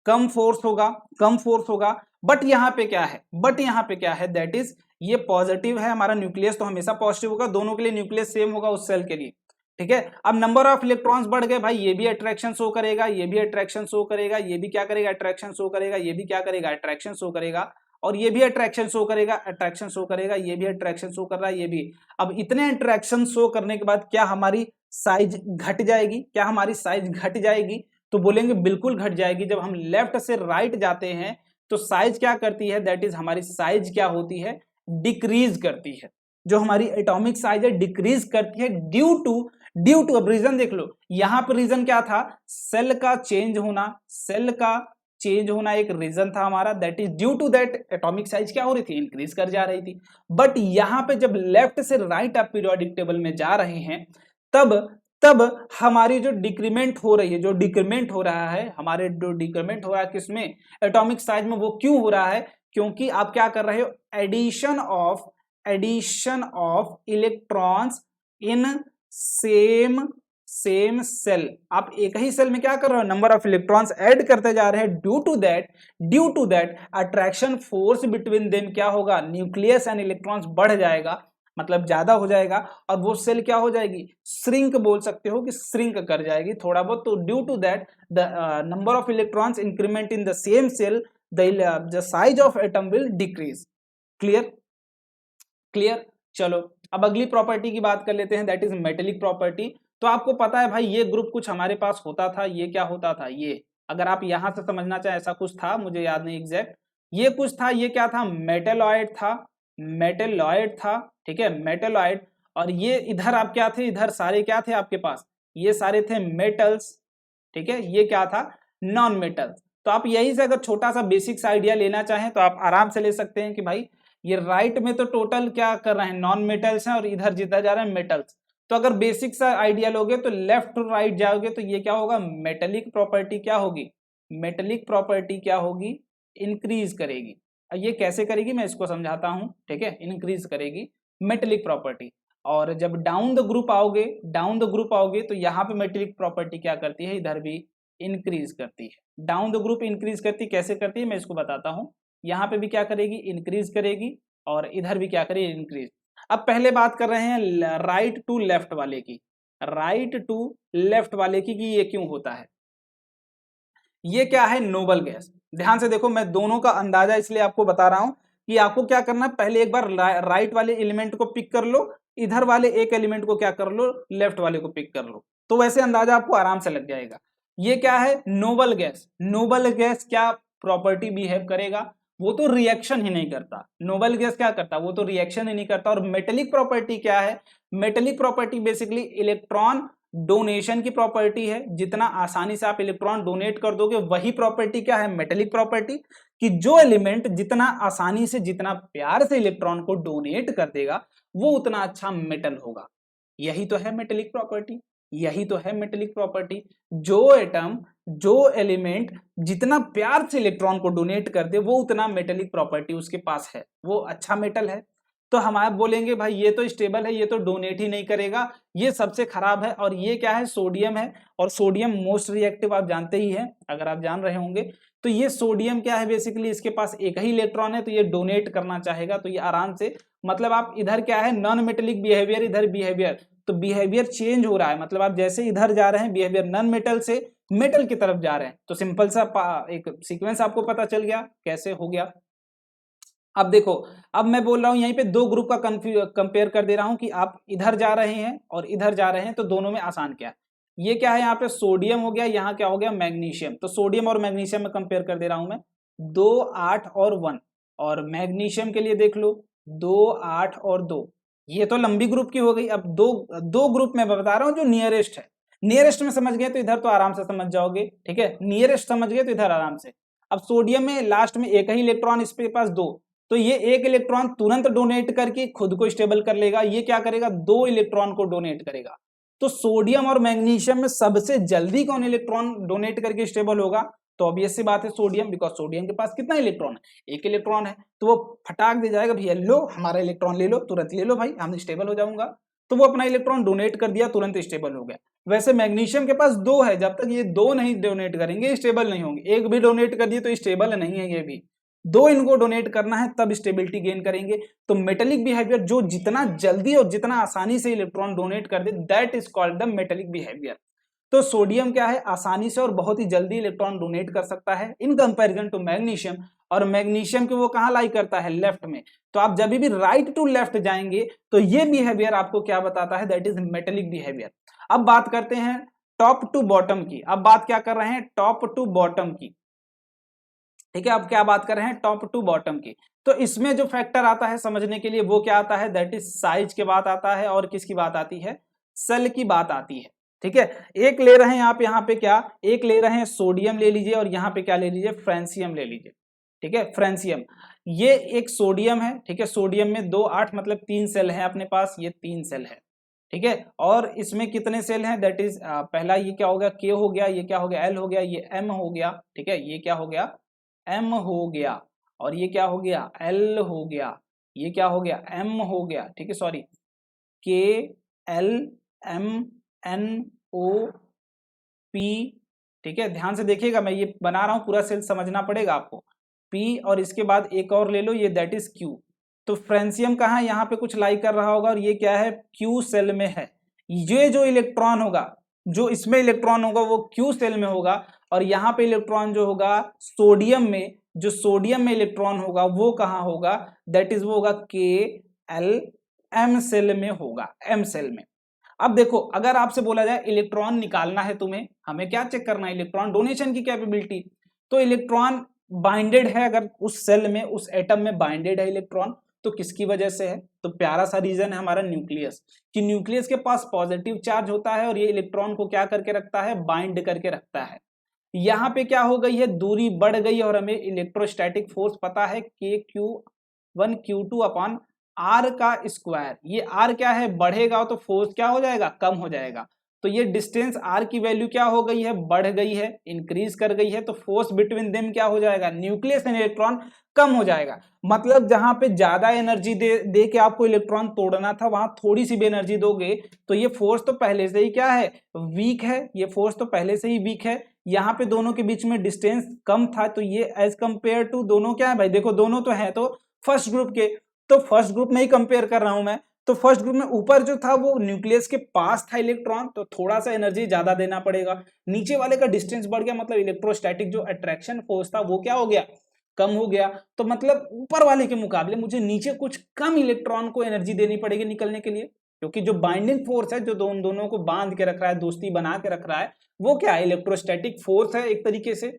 कम फोर्स होगा, कम फोर्स होगा। बट यहाँ पे क्या है, बट यहाँ पे क्या है, दैट इज ये पॉजिटिव है, हमारा न्यूक्लियस तो हमेशा पॉजिटिव होगा, दोनों के लिए न्यूक्लियस सेम होगा उस सेल के लिए। ठीक है। अब नंबर ऑफ इलेक्ट्रॉन्स बढ़ गए भाई, ये भी अट्रैक्शन शो करेगा, ये भी अट्रैक्शन शो करेगा, ये भी क्या करेगा, अट्रैक्शन शो करेगा, ये भी क्या करेगा, अट्रैक्शन शो करेगा, और ये भी अट्रैक्शन शो करेगा, अट्रैक्शन शो करेगा, ये भी अट्रैक्शन शो कर रहा है, ये भी। अब इतने अट्रैक्शन शो करने के बाद क्या हमारी साइज घट जाएगी, क्या हमारी साइज घट जाएगी, तो बोलेंगे बिल्कुल घट जाएगी। जब हम लेफ्ट से राइट जाते हैं तो साइज क्या करती है, दैट इज हमारी साइज क्या होती है, डिक्रीज करती है। जो हमारी एटॉमिक साइज है डिक्रीज करती है ड्यू टू अब रीजन देख लो, यहां पर रीजन क्या था, सेल का चेंज होना, सेल का चेंज होना एक रीजन था हमारा, that is due to that atomic size क्या हो रही थी, इंक्रीज कर जा रही थी। बट यहां पे जब लेफ्ट से राइट आप पीरियोडिक टेबल में जा रहे हैं तब हमारी जो डिक्रीमेंट हो रही है, जो डिक्रीमेंट हो रहा है, हमारे जो डिक्रीमेंट हो रहा है किसमें, एटॉमिक साइज में, वो क्यों हो रहा है, क्योंकि आप क्या कर रहे हो, addition of electrons in same shell. आप एक ही सेल में क्या कर रहे हो, नंबर ऑफ इलेक्ट्रॉन्स ऐड करते जा रहे हैं। Due to that attraction force between them क्या होगा, न्यूक्लियस एंड इलेक्ट्रॉन्स बढ़ जाएगा, मतलब ज्यादा हो जाएगा, और वो सेल क्या हो जाएगी, श्रिंक बोल सकते हो कि श्रिंक कर जाएगी थोड़ा बहुत। तो due to that the number of electrons increment in the same shell, the size of atom will decrease. Clear clear. चलो अब अगली प्रॉपर्टी की बात कर लेते हैं, दैट इज मेटेलिक प्रॉपर्टी। तो आपको पता है भाई ये ग्रुप कुछ हमारे पास होता था, ये क्या होता था, ये अगर आप यहां से समझना चाहें ऐसा कुछ था, मुझे याद नहीं एग्जैक्ट, ये कुछ था, ये क्या था, मेटेलॉइड था, मेटेलॉइड था, ठीक है, मेटेलॉइड। और ये इधर आप क्या थे, इधर सारे क्या थे आपके पास, ये सारे थे मेटल्स, ठीक है, ये क्या था, नॉन मेटल्स। तो आप यही से अगर छोटा सा बेसिक्स आइडिया लेना चाहें तो आप आराम से ले सकते हैं कि भाई ये राइट में तो टोटल क्या कर रहे हैं, नॉन मेटल्स हैं, और इधर जितना जा रहे हैं मेटल्स। तो अगर बेसिक सा आइडिया लोगे तो लेफ्ट टू राइट जाओगे तो ये क्या होगा, मेटेलिक प्रॉपर्टी क्या होगी, मेटेलिक प्रॉपर्टी क्या होगी, इंक्रीज करेगी। ये कैसे करेगी मैं इसको समझाता हूं, ठीक है, इंक्रीज करेगी मेटेलिक प्रॉपर्टी। और जब डाउन द ग्रुप आओगे तो यहाँ पे मेटेलिक प्रॉपर्टी क्या करती है, इधर भी इंक्रीज करती है। डाउन द ग्रुप इंक्रीज करती, कैसे करती है मैं इसको बताता हूँ। यहाँ पे भी क्या करेगी, इंक्रीज करेगी, और इधर भी क्या करेगी, इंक्रीज। अब पहले बात कर रहे हैं राइट टू लेफ्ट वाले की, राइट टू लेफ्ट वाले की कि ये क्यों होता है। ये क्या है, नोबल गैस। ध्यान से देखो, मैं दोनों का अंदाजा इसलिए आपको बता रहा हूं कि आपको क्या करना है, पहले एक बार राइट वाले एलिमेंट को पिक कर लो, इधर वाले एक एलिमेंट को क्या कर लो, लेफ्ट वाले को पिक कर लो, तो वैसे अंदाजा आपको आराम से लग जाएगा। ये क्या है, नोबल गैस। नोबल गैस क्या प्रॉपर्टी बिहेव करेगा, वो तो रिएक्शन ही नहीं करता। नोबल गैस क्या करता, वो तो रिएक्शन ही नहीं करता। और मेटेलिक प्रॉपर्टी क्या है, metallic property basically electron donation की प्रॉपर्टी है। जितना आसानी से आप इलेक्ट्रॉन डोनेट कर दोगे, वही प्रॉपर्टी क्या है, मेटेलिक प्रॉपर्टी, कि जो एलिमेंट जितना आसानी से, जितना प्यार से इलेक्ट्रॉन को डोनेट कर देगा, वो उतना अच्छा मेटल होगा। यही तो है मेटेलिक प्रॉपर्टी, यही तो है मेटेलिक प्रॉपर्टी। जो एटम, जो एलिमेंट जितना प्यार से इलेक्ट्रॉन को डोनेट कर दे, वो उतना मेटेलिक प्रॉपर्टी उसके पास है, वो अच्छा मेटल है। तो हम आप बोलेंगे भाई ये तो स्टेबल है, ये तो डोनेट ही नहीं करेगा, ये सबसे खराब है। और ये क्या है, सोडियम है, और सोडियम मोस्ट रिएक्टिव आप जानते ही हैं, अगर आप जान रहे होंगे। तो ये सोडियम क्या है, बेसिकली इसके पास एक ही इलेक्ट्रॉन है, तो ये डोनेट करना चाहेगा, तो ये आराम से, मतलब आप इधर क्या है, नॉन मेटेलिक बिहेवियर, इधर बिहेवियर, तो बिहेवियर चेंज हो रहा है। मतलब आप जैसे इधर जा रहे हैं, बिहेवियर नॉन मेटल से मेटल की तरफ जा रहे हैं। तो सिंपल सा एक सीक्वेंस आपको पता चल गया कैसे हो गया। अब देखो, अब मैं बोल रहा हूं यहीं पे दो ग्रुप का कंपेयर कर दे रहा हूं कि आप इधर जा रहे हैं और इधर जा रहे हैं, तो दोनों में आसान क्या है। ये क्या है, यहाँ पे सोडियम हो गया, यहाँ क्या हो गया, मैग्नीशियम। तो सोडियम और मैग्नीशियम में कंपेयर कर दे रहा हूं मैं, 2 8 और 1। और मैग्नीशियम के लिए देख लो, 2 8 और 2। ये तो लंबी ग्रुप की हो गई। अब दो दो ग्रुप में बता रहा हूँ जो नियरेस्ट है। नियरेस्ट में समझ गए तो इधर तो आराम से समझ जाओगे, ठीक है, नियरेस्ट समझ गए तो इधर आराम से। अब सोडियम में लास्ट में एक ही इलेक्ट्रॉन, इस पे पास 2, तो ये एक इलेक्ट्रॉन तुरंत डोनेट करके खुद को स्टेबल कर लेगा। ये क्या करेगा, 2 इलेक्ट्रॉन को डोनेट करेगा। तो सोडियम और मैग्नीशियम में सबसे जल्दी कौन इलेक्ट्रॉन डोनेट करके स्टेबल होगा, तो ऑब्वियस सी बात है सोडियम, बिकॉज सोडियम के पास कितना इलेक्ट्रॉन है, एक इलेक्ट्रॉन है। तो वो फटाक दे जाएगा, भैया लो हमारा इलेक्ट्रॉन ले लो, तुरंत ले लो भाई, हम स्टेबल हो जाऊंगा। तो वो अपना इलेक्ट्रॉन डोनेट कर दिया, तुरंत स्टेबल हो गया। वैसे मैग्नीशियम के पास 2 है, जब तक ये 2 नहीं डोनेट करेंगे स्टेबल नहीं होंगे। एक भी डोनेट कर दिए तो स्टेबल नहीं है, ये भी 2 इनको डोनेट करना है तब स्टेबिलिटी गेन करेंगे। तो मेटेलिक बिहेवियर जो जितना जल्दी और जितना आसानी से इलेक्ट्रॉन डोनेट कर दे, that is called the metallic behaviour. तो सोडियम क्या है, आसानी से और बहुत ही जल्दी इलेक्ट्रॉन डोनेट कर सकता है इन कंपैरिजन टू मैग्नीशियम। और मैग्नीशियम के वो कहां लाई करता है, लेफ्ट में। तो आप जब भी राइट टू लेफ्ट जाएंगे तो ये बिहेवियर आपको क्या बताता है, दैट इज मेटेलिक बिहेवियर। अब बात करते हैं टॉप टू बॉटम की। अब बात क्या कर रहे हैं, टॉप टू बॉटम की, ठीक है। अब क्या बात कर रहे हैं, टॉप टू बॉटम की। तो इसमें जो फैक्टर आता है समझने के लिए, वो क्या आता है, दैट इज साइज के बात आता है, और किसकी बात आती है, सेल की बात आती है, ठीक है। एक ले रहे हैं आप यहाँ पे क्या, एक ले रहे हैं सोडियम ले लीजिए, और यहाँ पे क्या ले लीजिए, फ्रेंसियम ले लीजिए, ठीक है, फ्रेंसियम। ये एक सोडियम है, ठीक है, सोडियम में 2 8 मतलब 3 सेल है अपने पास, ये 3 सेल है, ठीक है। और इसमें कितने सेल हैं, दैट इज पहला ये क्या हो गया, के हो गया, ये क्या हो गया, एल हो गया, ये एम हो गया, ठीक है, ये क्या हो गया, एम हो गया, और ये क्या हो गया, एल हो गया, ये क्या हो गया, एम हो गया, ठीक है, सॉरी, के LMNO ठीक है, ध्यान से देखिएगा, मैं ये बना रहा हूं, पूरा सेल समझना पड़ेगा आपको। P और इसके बाद एक और ले लो, ये दैट इज Q। तो फ्रेंसियम कहाँ है, यहाँ पे कुछ लाई कर रहा होगा और ये क्या है, Q सेल में है। ये जो इलेक्ट्रॉन होगा, जो इसमें इलेक्ट्रॉन होगा वो Q सेल में होगा, और यहाँ पे इलेक्ट्रॉन जो होगा सोडियम में, जो सोडियम में इलेक्ट्रॉन होगा वो कहाँ होगा, दैट इज वो होगा KLM सेल में होगा, M सेल में। अब देखो, अगर आपसे बोला जाए इलेक्ट्रॉन निकालना है तुम्हें, हमें क्या चेक करना है, इलेक्ट्रॉन डोनेशन की कैपेबिलिटी। तो इलेक्ट्रॉन बाइंडेड है, अगर उस सेल में, उस एटम में बाइंडेड है इलेक्ट्रॉन, तो किसकी वजह से है, तो प्यारा सा रीजन है हमारा न्यूक्लियस, कि न्यूक्लियस के पास पॉजिटिव चार्ज होता है और ये इलेक्ट्रॉन को क्या करके रखता है, बाइंड करके रखता है। यहाँ पे क्या हो गई है, दूरी बढ़ गई और हमें इलेक्ट्रोस्टैटिक फोर्स पता है KQ1 Q2 अपॉन R का स्क्वायर। ये R क्या है, बढ़ेगा तो फोर्स क्या हो जाएगा, कम हो जाएगा। तो ये डिस्टेंस R की वैल्यू क्या हो गई है, बढ़ गई है, इंक्रीज कर गई है, तो फोर्स बिटवीन देम क्या हो जाएगा, न्यूक्लियस एंड इलेक्ट्रॉन कम हो जाएगा। मतलब जहां पे ज्यादा एनर्जी दे के आपको इलेक्ट्रॉन तोड़ना था, वहां थोड़ी सी भी एनर्जी दोगे तो ये फोर्स तो पहले से ही क्या है, वीक है, ये फोर्स तो पहले से ही वीक है। यहाँ पे दोनों के बीच में डिस्टेंस कम था, तो ये एज कंपेयर टू दोनों क्या है भाई, देखो दोनों तो है तो फर्स्ट ग्रुप के, तो फर्स्ट ग्रुप में ही कंपेयर कर रहा हूं मैं। तो फर्स्ट ग्रुप में ऊपर जो था वो न्यूक्लियस के पास था इलेक्ट्रॉन, तो थोड़ा सा एनर्जी ज्यादा देना पड़ेगा। नीचे वाले का डिस्टेंस बढ़ गया, मतलब इलेक्ट्रोस्टैटिक जो अट्रैक्शन फोर्स था वो क्या हो गया, कम हो गया। तो मतलब ऊपर वाले के मुकाबले मुझे नीचे कुछ कम इलेक्ट्रॉन को एनर्जी देनी पड़ेगी निकलने के लिए, क्योंकि जो बाइंडिंग फोर्स है, जो दोनों को बांध के रख रहा है, दोस्ती बना के रख रहा है, वो क्या है, इलेक्ट्रोस्टैटिक फोर्स है एक तरीके से।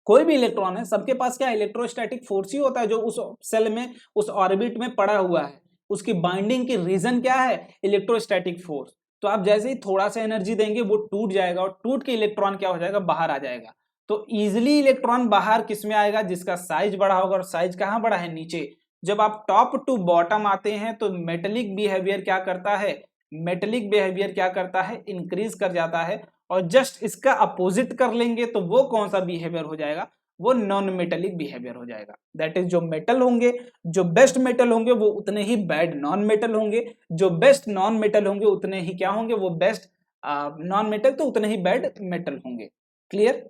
कोई भी इलेक्ट्रॉन है, सबके पास क्या इलेक्ट्रोस्टैटिक फोर्स ही होता है, जो उस सेल में, उस ऑर्बिट में पड़ा हुआ है, उसकी बाइंडिंग की रीजन क्या है, इलेक्ट्रोस्टैटिक फोर्स। तो आप जैसे ही थोड़ा सा एनर्जी देंगे वो टूट जाएगा, और टूट के इलेक्ट्रॉन क्या हो जाएगा, बाहर आ जाएगा। तो इजिली इलेक्ट्रॉन बाहर किस में आएगा, जिसका साइज बड़ा होगा, और साइज कहाँ बड़ा है, नीचे। जब आप टॉप टू बॉटम आते हैं तो मेटेलिक बिहेवियर क्या करता है, मेटेलिक बिहेवियर क्या करता है, इंक्रीज कर जाता है। और जस्ट इसका अपोजिट कर लेंगे तो वो कौन सा बिहेवियर हो जाएगा, वो नॉन मेटेलिक बिहेवियर हो जाएगा। दैट इज जो मेटल होंगे, जो बेस्ट मेटल होंगे वो उतने ही बैड नॉन मेटल होंगे, जो बेस्ट नॉन मेटल होंगे उतने ही क्या होंगे, वो बेस्ट नॉन मेटल, तो उतने ही बैड मेटल होंगे। क्लियर।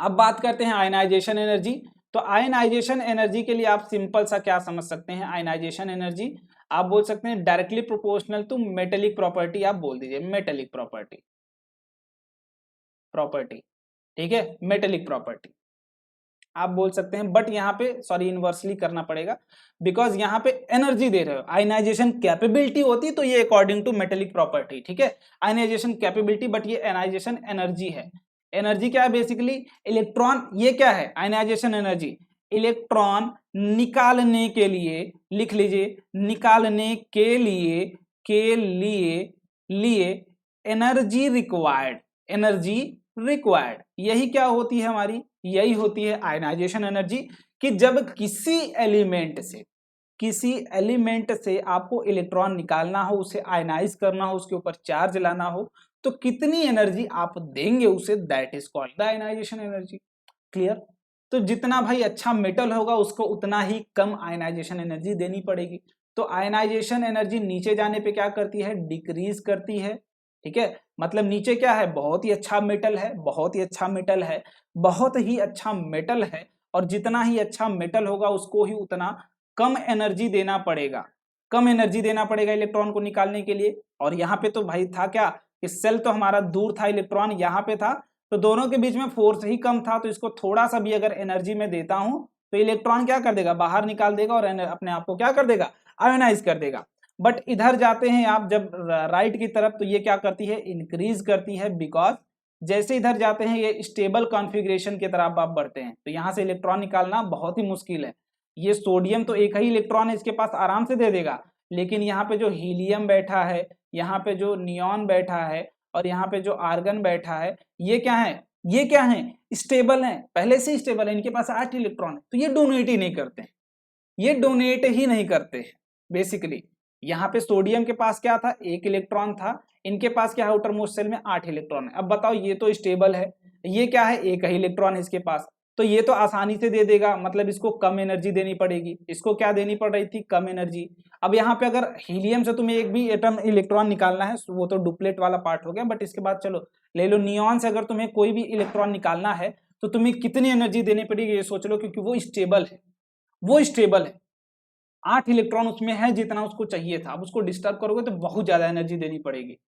अब बात करते हैं आयनाइजेशन एनर्जी। तो आयनाइजेशन एनर्जी के लिए आप सिंपल सा क्या समझ सकते हैं, आयनाइजेशन एनर्जी आप बोल सकते हैं directly proportional to metallic property, आप बोल दीजिए मेटेलिक प्रॉपर्टी, ठीक है, मेटेलिक प्रॉपर्टी आप बोल सकते हैं। बट यहाँ पे सॉरी इनवर्सली करना पड़ेगा, बिकॉज यहाँ पे एनर्जी दे रहे हो, आयनाइजेशन कैपेबिलिटी होती तो ये अकॉर्डिंग टू मेटेलिक प्रॉपर्टी, ठीक है, आयनाइजेशन कैपेबिलिटी, बट ये आयनाइजेशन एनर्जी है। एनर्जी क्या है, बेसिकली इलेक्ट्रॉन, ये क्या है आयनाइजेशन एनर्जी, इलेक्ट्रॉन निकालने के लिए, लिख लीजिए, निकालने के लिए एनर्जी रिक्वायर्ड, एनर्जी रिक्वायर्ड, यही क्या होती है हमारी, यही होती है आयनाइजेशन एनर्जी। कि जब किसी एलिमेंट से आपको इलेक्ट्रॉन निकालना हो, उसे आयनाइज करना हो, उसके ऊपर चार्ज लाना हो, तो कितनी एनर्जी आप देंगे उसे, that is called the ionisation energy. Clear. तो जितना भाई अच्छा मेटल होगा उसको उतना ही कम आयनाइजेशन एनर्जी देनी पड़ेगी। तो आयनाइजेशन एनर्जी नीचे जाने पे क्या करती है, डिक्रीज करती है, ठीक है। मतलब नीचे क्या है, बहुत ही अच्छा मेटल है, बहुत ही अच्छा मेटल है, बहुत ही अच्छा मेटल है, और जितना ही अच्छा मेटल होगा उसको ही उतना कम एनर्जी देना पड़ेगा, कम एनर्जी देना पड़ेगा इलेक्ट्रॉन को निकालने के लिए। और यहाँ पे तो भाई था क्या, इस सेल तो हमारा दूर था, इलेक्ट्रॉन यहाँ पे था, तो दोनों के बीच में फोर्स ही कम था, तो इसको थोड़ा सा भी अगर एनर्जी में देता हूं तो इलेक्ट्रॉन क्या कर देगा, बाहर निकाल देगा और अपने आप को क्या कर देगा, आयोनाइज कर देगा। बट इधर जाते हैं आप जब राइट की तरफ, तो ये क्या करती है, इंक्रीज करती है, बिकॉज जैसे इधर जाते हैं ये स्टेबल कॉन्फ़िगरेशन की तरफ आप बढ़ते हैं, तो यहाँ से इलेक्ट्रॉन निकालना बहुत ही मुश्किल है। ये सोडियम तो एक ही इलेक्ट्रॉन है, इसके पास आराम से दे देगा, लेकिन यहाँ पे जो हीलियम बैठा है, यहाँ पे जो नियॉन बैठा है, और यहाँ पे जो आर्गन बैठा है, ये क्या है, ये क्या है, स्टेबल है, पहले से स्टेबल है, इनके पास 8 इलेक्ट्रॉन है, तो ये डोनेट ही नहीं करते हैं, ये डोनेट ही नहीं करते हैं बेसिकली। यहाँ पे सोडियम के पास क्या था, 1 इलेक्ट्रॉन था, इनके पास क्या है, आउटर मोस्ट सेल में 8 इलेक्ट्रॉन है। अब बताओ, ये तो स्टेबल है, ये क्या है, 1 ही इलेक्ट्रॉन है इसके पास, तो ये तो आसानी से दे देगा, मतलब इसको कम एनर्जी देनी पड़ेगी, इसको क्या देनी पड़ रही थी, कम एनर्जी। अब यहाँ पे अगर हीलियम से तुम्हें एक भी एटम इलेक्ट्रॉन निकालना है, वो तो डुप्लेट वाला पार्ट हो गया, बट इसके बाद चलो ले लो नियॉन से अगर तुम्हें कोई भी इलेक्ट्रॉन निकालना है तो तुम्हें कितनी एनर्जी देनी पड़ेगी ये सोच लो, क्योंकि वो स्टेबल है, वो स्टेबल है, 8 इलेक्ट्रॉन उसमें है जितना उसको चाहिए था। अब उसको डिस्टर्ब करोगे तो बहुत ज्यादा एनर्जी देनी पड़ेगी,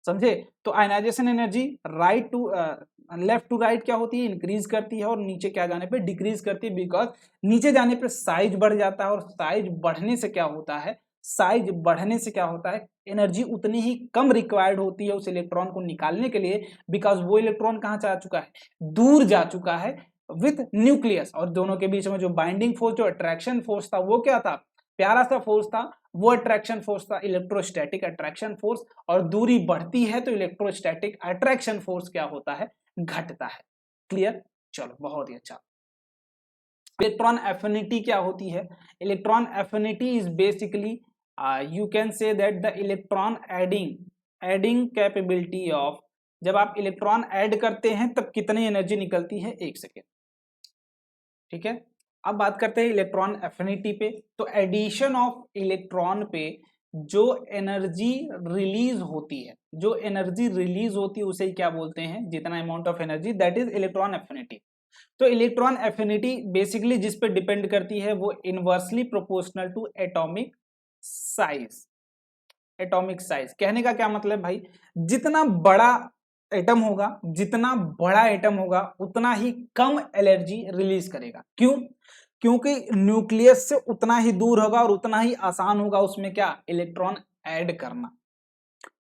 समझे। तो ionisation energy right to left to right क्या होती है, इंक्रीज करती है, और नीचे क्या जाने पे डिक्रीज करती है, बिकॉज नीचे जाने पे साइज बढ़ जाता है, और साइज बढ़ने से क्या होता है, साइज बढ़ने से क्या होता है, एनर्जी उतनी ही कम रिक्वायर्ड होती है उस इलेक्ट्रॉन को निकालने के लिए, बिकॉज वो इलेक्ट्रॉन कहाँ जा चुका है, दूर जा चुका है विथ न्यूक्लियस, और दोनों के बीच में जो बाइंडिंग फोर्स, जो अट्रैक्शन फोर्स था, वो क्या था, प्यारा सा फोर्स था, वो अट्रैक्शन फोर्स था, इलेक्ट्रोस्टैटिक अट्रैक्शन फोर्स। और दूरी बढ़ती है तो इलेक्ट्रोस्टैटिक अट्रैक्शन फोर्स क्या होता है, घटता है। क्लियर, चलो बहुत ही अच्छा। इलेक्ट्रॉन एफिनिटी क्या होती है, electron affinity is basically you can say that the electron adding capability of, जब आप इलेक्ट्रॉन ऐड करते हैं तब कितनी एनर्जी निकलती है, 1 सेकेंड, ठीक है। अब बात करते हैं इलेक्ट्रॉन एफिनिटी पे। तो एडिशन ऑफ इलेक्ट्रॉन पे जो एनर्जी रिलीज होती है, जो एनर्जी रिलीज होती है उसे क्या बोलते हैं, जितना amount of energy, that is electron affinity. तो इलेक्ट्रॉन एफिनिटी बेसिकली जिस पे डिपेंड करती है वो inversely proportional to atomic size. Atomic size कहने का क्या मतलब भाई, जितना बड़ा एटम होगा, जितना बड़ा एटम होगा उतना ही कम एनर्जी रिलीज करेगा। क्यों, क्योंकि न्यूक्लियस से उतना ही दूर होगा और उतना ही आसान होगा उसमें क्या, इलेक्ट्रॉन ऐड करना,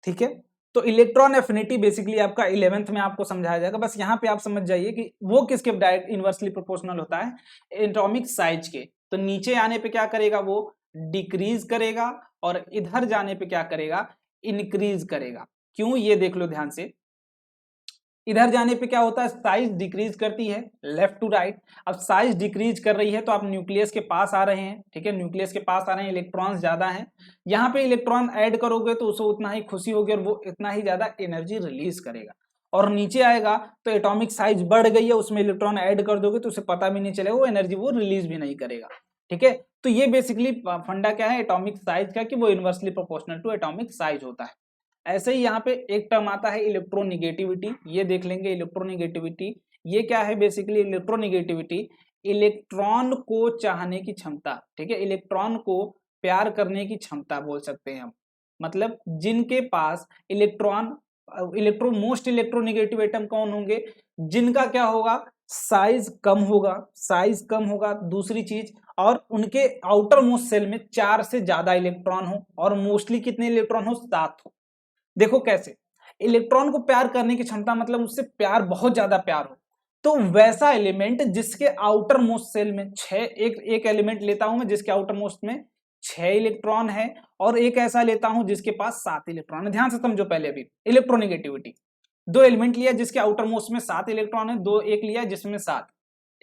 ठीक है। तो इलेक्ट्रॉन एफिनिटी बेसिकली आपका 11th में आपको समझाया जाएगा, बस यहाँ पे आप समझ जाइए कि वो किसके डायरेक्ट इनवर्सली प्रोपोर्शनल होता है, एटॉमिक साइज के। तो नीचे आने पे क्या करेगा, वो डिक्रीज करेगा, और इधर जाने पे क्या करेगा, इंक्रीज करेगा। क्यों, ये देख लो ध्यान से, इधर जाने पे क्या होता है, साइज डिक्रीज करती है लेफ्ट टू राइट। अब साइज डिक्रीज कर रही है तो आप न्यूक्लियस के पास आ रहे हैं, ठीक है, न्यूक्लियस के पास आ रहे हैं, इलेक्ट्रॉन्स ज्यादा हैं, यहाँ पे इलेक्ट्रॉन ऐड करोगे तो उसे उतना ही खुशी होगी और वो इतना ही ज्यादा एनर्जी रिलीज करेगा। और नीचे आएगा तो एटॉमिक साइज बढ़ गई है, उसमें इलेक्ट्रॉन ऐड कर दोगे तो उसे पता भी नहीं चलेगा, वो एनर्जी वो रिलीज भी नहीं करेगा, ठीक है। तो ये बेसिकली फंडा क्या है एटॉमिक साइज का, कि वो inversely proportional to atomic size होता है। ऐसे ही यहाँ पे एक टर्म आता है इलेक्ट्रोनिगेटिविटी, ये देख लेंगे इलेक्ट्रोनिगेटिविटी। ये क्या है बेसिकली, इलेक्ट्रोनिगेटिविटी इलेक्ट्रॉन को चाहने की क्षमता, ठीक है, इलेक्ट्रॉन को प्यार करने की क्षमता बोल सकते हैं हम। मतलब जिनके पास मोस्ट इलेक्ट्रोनिगेटिव एटम कौन होंगे, जिनका क्या होगा, साइज कम होगा, साइज कम होगा, दूसरी चीज, और उनके आउटर मोस्ट सेल में 4 से ज्यादा इलेक्ट्रॉन हो, और मोस्टली कितने इलेक्ट्रॉन हो, 7 हो। देखो कैसे, इलेक्ट्रॉन को प्यार करने की क्षमता मतलब उससे प्यार, बहुत ज्यादा प्यार हो, तो वैसा एलिमेंट जिसके आउटर मोस्ट सेल में 6, एक एलिमेंट लेता हूं मैं जिसके आउटर मोस्ट में 6 इलेक्ट्रॉन है, और एक ऐसा लेता हूं जिसके पास 7 इलेक्ट्रॉन है। ध्यान से समझो, पहले अभी इलेक्ट्रोनिगेटिविटी, 2 एलिमेंट लिया जिसके आउटर मोस्ट में 7 इलेक्ट्रॉन है, एक लिया जिसमें 7,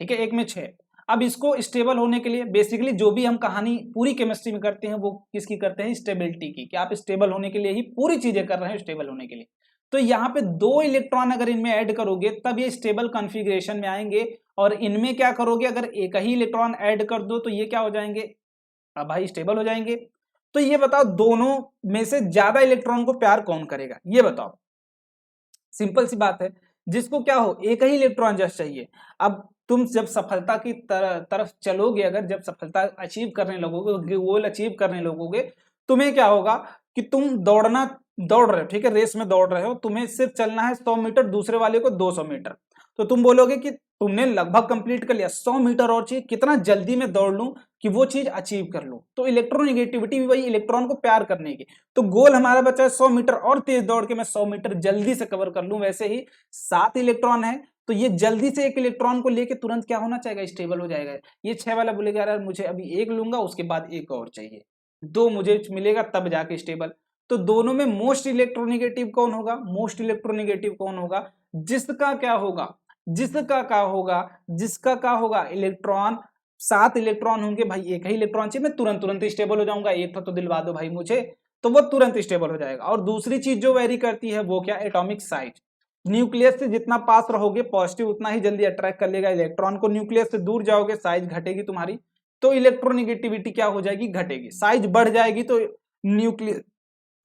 ठीक है, एक में 6। अब इसको स्टेबल होने के लिए बेसिकली जो भी हम कहानी पूरी केमिस्ट्री में करते हैं वो किसकी करते हैं, स्टेबिलिटी की, कि आप स्टेबल होने के लिए ही पूरी चीजें कर रहे हैं, स्टेबल होने के लिए। तो यहाँ पे 2 इलेक्ट्रॉन अगर इनमें ऐड करोगे तब ये स्टेबल कॉन्फ़िगरेशन में आएंगे, और इनमें क्या करोगे, अगर एक ही इलेक्ट्रॉन ऐड कर दो तो ये क्या हो जाएंगे, अब भाई स्टेबल हो जाएंगे। तो ये बताओ दोनों में से ज्यादा इलेक्ट्रॉन को प्यार कौन करेगा, ये बताओ। सिंपल सी बात है, जिसको क्या हो, एक ही इलेक्ट्रॉन जस्ट चाहिए। अब तुम जब सफलता की तरफ चलोगे, अगर जब सफलता अचीव करने लगोगे, गोल अचीव करने लगोगे, तुम्हें क्या होगा कि तुम दौड़ रहे हो, ठीक है, रेस में दौड़ रहे हो, तुम्हें सिर्फ चलना है 100 मीटर, दूसरे वाले को 200 मीटर। तो तुम बोलोगे कि तुमने लगभग कंप्लीट कर लिया, 100 मीटर और चाहिए, कितना जल्दी मैं दौड़ लूं कि वो चीज अचीव कर लूं। तो इलेक्ट्रोनिगेटिविटी भी वही, इलेक्ट्रॉन को प्यार करने की। तो गोल हमारा बचा है 100 मीटर और तेज दौड़ के मैं 100 मीटर जल्दी से कवर कर लूं। वैसे ही 7 इलेक्ट्रॉन है तो ये जल्दी से एक इलेक्ट्रॉन को लेके तुरंत क्या होना चाहिए, स्टेबल हो जाएगा। ये 6 वाला बोलेगा यार मुझे अभी एक लूंगा, उसके बाद एक और चाहिए, 2 मुझे मिलेगा तब जाके स्टेबल। तो दोनों में मोस्ट इलेक्ट्रोनिगेटिव कौन होगा, मोस्ट इलेक्ट्रोनिगेटिव कौन होगा, जिसका क्या होगा, जिसका क्या होगा इलेक्ट्रॉन, 7 इलेक्ट्रॉन होंगे भाई, एक ही इलेक्ट्रॉन चाहिए, मैं तुरंत स्टेबल हो जाऊंगा, एक था तो दिलवा दो भाई मुझे, तो वो तुरंत स्टेबल हो जाएगा। और दूसरी चीज जो वेरी करती है वो क्या, एटॉमिक साइज। न्यूक्लियस से जितना पास रहोगे पॉजिटिव उतना ही जल्दी अट्रैक्ट कर लेगा इलेक्ट्रॉन को, न्यूक्लियस से दूर जाओगे साइज घटेगी तुम्हारी, तो इलेक्ट्रोनेगेटिविटी क्या हो जाएगी, घटेगी, साइज बढ़ जाएगी। तो न्यूक्लियस,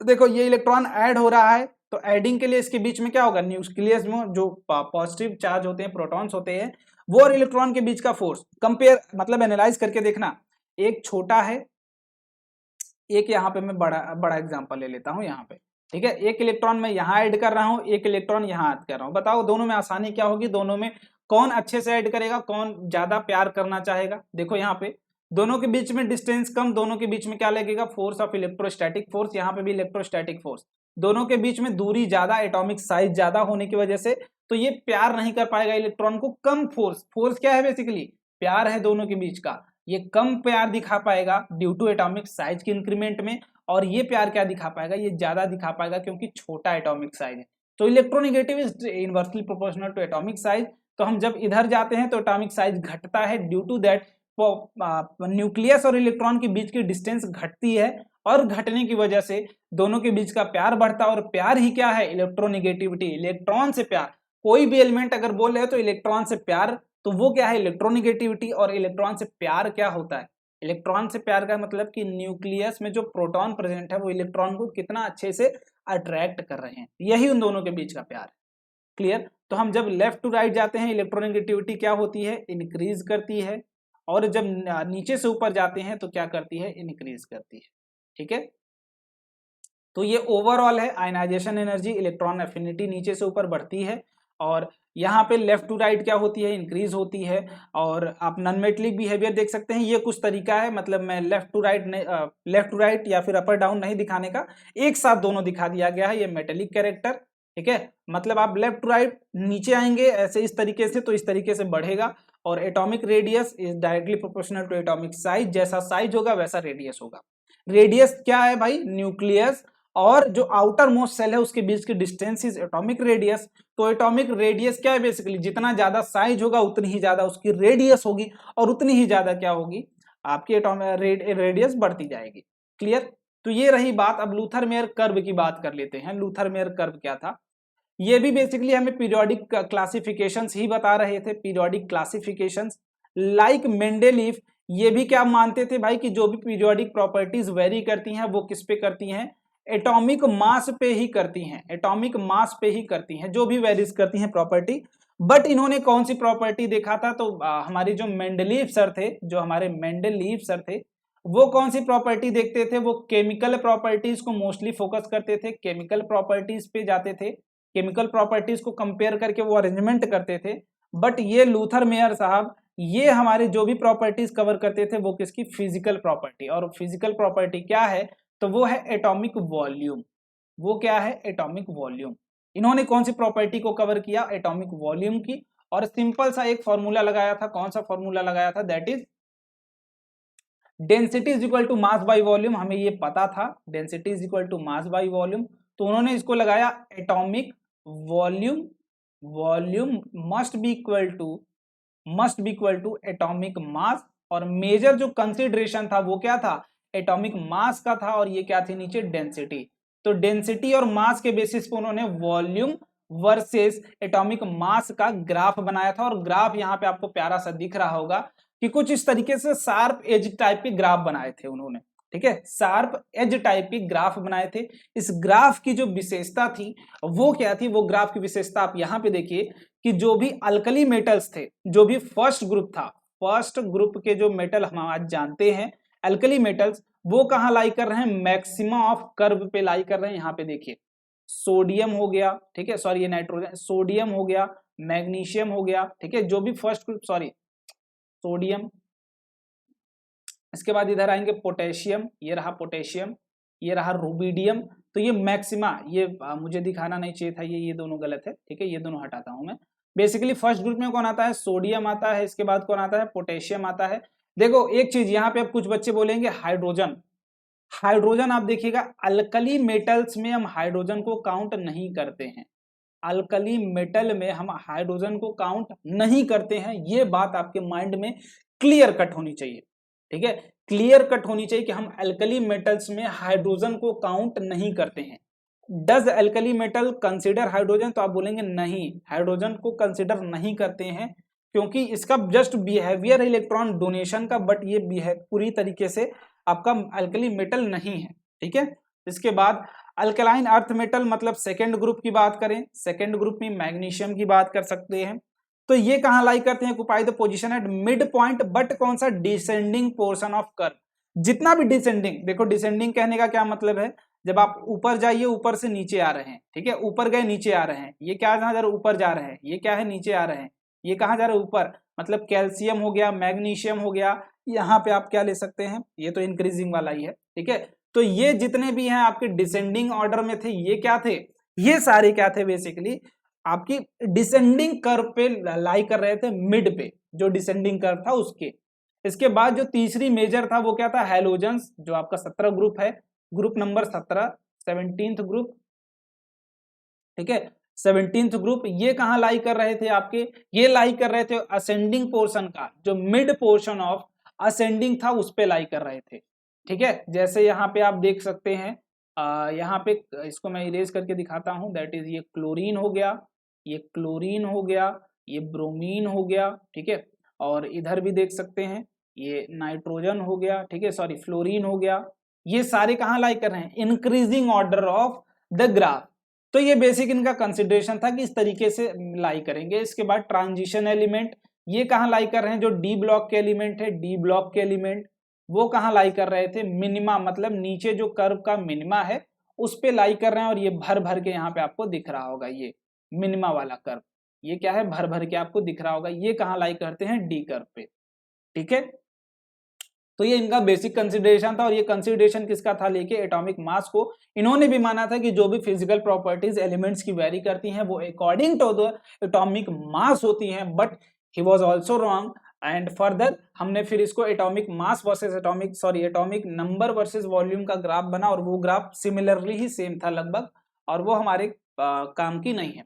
देखो ये इलेक्ट्रॉन ऐड हो रहा है, तो एडिंग के लिए इसके बीच में क्या होगा, न्यूक्लियस में जो पॉजिटिव चार्ज होते हैं, प्रोटॉन्स होते हैं, वो और इलेक्ट्रॉन के बीच का फोर्स कंपेयर मतलब एनालाइज करके देखना, एक छोटा है, एक यहाँ पे मैं बड़ा एग्जांपल ले लेता हूँ यहाँ पे, ठीक है, एक इलेक्ट्रॉन मैं यहाँ ऐड कर रहा हूँ, एक इलेक्ट्रॉन यहाँ ऐड कर रहा हूँ, बताओ दोनों में आसानी क्या होगी, दोनों में कौन अच्छे से ऐड करेगा, कौन ज्यादा प्यार करना चाहेगा। देखो यहाँ पे दोनों के बीच में डिस्टेंस कम, दोनों के बीच में क्या लगेगा, फोर्स ऑफ इलेक्ट्रोस्टैटिक फोर्स, यहाँ पे भी इलेक्ट्रोस्टैटिक फोर्स, दोनों के बीच में दूरी ज्यादा, एटॉमिक साइज ज्यादा होने की वजह से तो ये प्यार नहीं कर पाएगा इलेक्ट्रॉन को, कम फोर्स, फोर्स क्या है बेसिकली प्यार है दोनों के बीच का, ये कम प्यार दिखा पाएगा ड्यू टू एटॉमिक साइज के इंक्रीमेंट में, और ये प्यार क्या दिखा पाएगा, ये ज्यादा दिखा पाएगा क्योंकि छोटा एटॉमिक साइज है। तो electronegative is inversely proportional to atomic size, तो हम जब इधर जाते हैं तो एटॉमिक साइज घटता है, ड्यू टू दैट न्यूक्लियस और इलेक्ट्रॉन के बीच की डिस्टेंस घटती है, और घटने की वजह से दोनों के बीच का प्यार बढ़ता है, और प्यार ही क्या है, इलेक्ट्रोनेगेटिविटी, इलेक्ट्रॉन से प्यार, कोई भी एलिमेंट अगर बोल रहे हो तो इलेक्ट्रॉन से प्यार, तो वो क्या है, इलेक्ट्रोनेगेटिविटी, और इलेक्ट्रॉन से प्यार क्या होता है, इलेक्ट्रॉन से प्यार का मतलब कि न्यूक्लियस में जो प्रोटॉन प्रेजेंट है वो इलेक्ट्रॉन को कितना अच्छे से अट्रैक्ट कर रहे हैं, यही उन दोनों के बीच का प्यार है। क्लियर। तो हम जब लेफ्ट टू राइट जाते हैं इलेक्ट्रोनेगेटिविटी क्या होती है, इंक्रीज करती है, और जब नीचे से ऊपर जाते हैं तो क्या करती है, इंक्रीज करती है। ठीक है, तो ये ओवरऑल है आयनाइजेशन एनर्जी, इलेक्ट्रॉन एफिनिटी नीचे से ऊपर बढ़ती है, और यहाँ पे लेफ्ट टू राइट क्या होती है, इंक्रीज होती है। और आप नॉन मेटेलिक बिहेवियर देख सकते हैं, ये कुछ तरीका है, मतलब मैं लेफ्ट टू राइट या फिर अपर डाउन नहीं दिखाने का, एक साथ दोनों दिखा दिया गया है, ये मेटेलिक कैरेक्टर। ठीक है, मतलब आप लेफ्ट टू राइट नीचे आएंगे ऐसे इस तरीके से, तो इस तरीके से बढ़ेगा, और atomic radius is directly proportional to atomic size, जैसा साइज होगा वैसा रेडियस होगा। रेडियस क्या है भाई, न्यूक्लियस और जो आउटर मोस्ट सेल है उसके बीच की डिस्टेंस इज एटॉमिक रेडियस। तो एटॉमिक रेडियस क्या है बेसिकली, जितना ज्यादा साइज होगा उतनी ही ज्यादा उसकी रेडियस होगी, और उतनी ही ज्यादा क्या होगी, आपकी एटॉमिक रेडियस बढ़ती जाएगी। क्लियर। तो ये रही बात। अब लूथर मेयर कर्व की बात कर लेते हैं। लूथर मेयर कर्व क्या था, ये भी बेसिकली हमें पीरियोडिक क्लासिफिकेशंस ही बता रहे थे, पीरियोडिक क्लासिफिकेशंस लाइक मेंडेलीफ। ये भी क्या मानते थे भाई कि जो भी पीरियोडिक प्रॉपर्टीज वेरी करती हैं वो किस पे करती हैं, एटॉमिक मास पे ही करती हैं, एटॉमिक मास पे ही करती हैं जो भी वेरीज करती हैं प्रॉपर्टी। बट इन्होंने कौन सी प्रॉपर्टी देखा था, तो हमारी जो मेंडेलीफ सर थे, जो हमारे मेंडेलीफ सर थे, वो कौन सी प्रॉपर्टी देखते थे, वो केमिकल प्रॉपर्टीज को मोस्टली फोकस करते थे, केमिकल प्रॉपर्टीज पे जाते थे, केमिकल प्रॉपर्टीज को कंपेयर करके वो अरेंजमेंट करते थे। बट ये लूथर मेयर साहब ये हमारे जो भी प्रॉपर्टीज कवर करते थे वो किसकी, फिजिकल प्रॉपर्टी। और फिजिकल प्रॉपर्टी क्या है, तो वो है एटॉमिक वॉल्यूम। वो क्या है, एटॉमिक वॉल्यूम। इन्होंने कौन सी प्रॉपर्टी को कवर किया, एटॉमिक वॉल्यूम की। और सिंपल सा एक फॉर्मूला लगाया था, कौन सा फॉर्मूला लगाया था, that is density is equal to mass by volume. हमें ये पता था density is equal to mass by volume, तो उन्होंने इसको लगाया atomic volume, volume must be equal to atomic mass. और मेजर जो कंसीडरेशन था वो क्या था, एटॉमिक मास का था, और ये क्या थी नीचे, डेंसिटी। तो डेंसिटी और मास के बेसिस पे उन्होंने वॉल्यूम वर्सेस एटॉमिक मास का ग्राफ बनाया था। और ग्राफ यहाँ पे आपको प्यारा सा दिख रहा होगा कि कुछ इस तरीके से शार्प एज टाइप के ग्राफ बनाए थे उन्होंने। ठीक है, शार्प एज टाइप के ग्राफ बनाए थे। इस ग्राफ की जो विशेषता थी वो क्या थी, वो ग्राफ की विशेषता आप यहाँ पे देखिए कि जो भी अल्कली मेटल्स थे, जो भी फर्स्ट ग्रुप था, फर्स्ट ग्रुप के जो मेटल हम आज जानते हैं अल्कली मेटल्स, वो कहाँ लाई कर रहे हैं, मैक्सिमम ऑफ कर्व पे लाई कर रहे हैं। यहाँ पे देखिए सोडियम हो गया, ठीक है, सॉरी ये नाइट्रोजन, सोडियम हो गया, मैग्नीशियम हो गया, ठीक है, जो भी फर्स्ट ग्रुप, सॉरी सोडियम, इसके बाद इधर आएंगे पोटेशियम, ये रहा पोटेशियम, ये रहा रुबिडियम। तो ये मैक्सिमा, ये मुझे दिखाना नहीं चाहिए था, ये दोनों गलत है। ठीक है, ये दोनों हटाता हूं मैं। बेसिकली फर्स्ट ग्रुप में कौन आता है, सोडियम आता है, इसके बाद कौन आता है, पोटेशियम आता है। देखो एक चीज यहाँ पे अब कुछ बच्चे बोलेंगे हाइड्रोजन, हाइड्रोजन आप देखिएगा अल्कली मेटल्स में हम हाइड्रोजन को काउंट नहीं करते हैं, अल्कली मेटल में हम हाइड्रोजन को काउंट नहीं करते हैं। ये बात आपके माइंड में क्लियर कट होनी चाहिए। ठीक है, क्लियर कट होनी चाहिए कि हम अल्कली मेटल्स में हाइड्रोजन को काउंट नहीं करते हैं। Does alkali metal consider hydrogen, तो आप बोलेंगे नहीं, हाइड्रोजन को कंसिडर नहीं करते हैं क्योंकि इसका जस्ट बिहेवियर इलेक्ट्रॉन डोनेशन का, बट ये पूरी तरीके से आपका अल्कली मेटल नहीं है, ठीक है। इसके बाद अल्कलाइन अर्थ मेटल, मतलब सेकेंड ग्रुप की बात करें, सेकेंड ग्रुप में मैग्नीशियम की बात कर सकते हैं। तो ये कहां लाई करते हैं, occupy the position at mid point, but कौन सा, डिसेंडिंग पोर्शन ऑफ कर्व। जितना भी डिसेंडिंग, देखो डिसेंडिंग कहने का क्या मतलब है, जब आप ऊपर जाइए ऊपर से नीचे आ रहे हैं, ठीक है, ऊपर गए नीचे आ रहे हैं, ये क्या जहां जा रहे ऊपर जा रहे हैं, ये क्या है नीचे आ रहे हैं, ये कहां जा रहे हैं ऊपर, मतलब कैल्शियम हो गया, मैग्नीशियम हो गया, यहाँ पे आप क्या ले सकते हैं, ये तो इंक्रीजिंग वाला ही है, ठीक है। तो ये जितने भी हैं आपके डिसेंडिंग ऑर्डर में थे, ये क्या थे, ये सारे क्या थे, बेसिकली आपकी डिसेंडिंग कर्व पे लाई कर रहे थे, मिड पे जो डिसेंडिंग कर्व था उसके। इसके बाद जो तीसरी मेजर था वो क्या था, हैलोजेंस, जो आपका 17 ग्रुप है, ग्रुप नंबर 17, 17th ग्रुप, ठीक है, 17th ग्रुप, ये कहां लाई कर रहे थे आपके, ये लाई कर रहे थे असेंडिंग पोर्शन का, जो मिड पोर्शन ऑफ असेंडिंग था उस पे लाई कर रहे थे, ठीक है। जैसे यहाँ पे आप देख सकते हैं, यहाँ पे इसको मैं इरेज करके दिखाता हूं, दैट इज ये क्लोरीन हो गया, ये क्लोरीन हो गया, ये ब्रोमीन हो गया, ठीक है, और इधर भी देख सकते हैं ये नाइट्रोजन हो गया, ठीक है, सॉरी फ्लोरीन हो गया, ये सारे कहां लाई कर रहे हैं, increasing order of the graph. तो ये बेसिक इनका कंसिडरेशन था कि इस तरीके से लाई करेंगे। इसके बाद ट्रांजिशन एलिमेंट, ये कहां लाई कर रहे हैं, जो डी ब्लॉक के एलिमेंट है, डी ब्लॉक के एलिमेंट वो कहां लाई कर रहे थे, मिनिमा, मतलब नीचे जो कर्व का मिनिमा है उस पे लाई कर रहे हैं, और ये भर भर के यहाँ पे आपको दिख रहा होगा, ये मिनिमा वाला कर्व, ये क्या है, भर भर के आपको दिख रहा होगा, ये कहां लाई करते हैं, डी कर्व पे, ठीक है। तो ये इनका बेसिक कंसिडरेशन था, और ये कंसिडरेशन किसका था, लेके एटॉमिक मास को। इन्होंने भी माना था कि जो भी फिजिकल प्रॉपर्टीज एलिमेंट्स की वेरी करती हैं वो according to the atomic mass होती हैं, but he was also wrong. And further हमने फिर इसको atomic mass versus atomic number versus volume का ग्राफ बना, और वो ग्राफ सिमिलरली ही सेम था लगभग, और वो हमारे काम की नहीं है।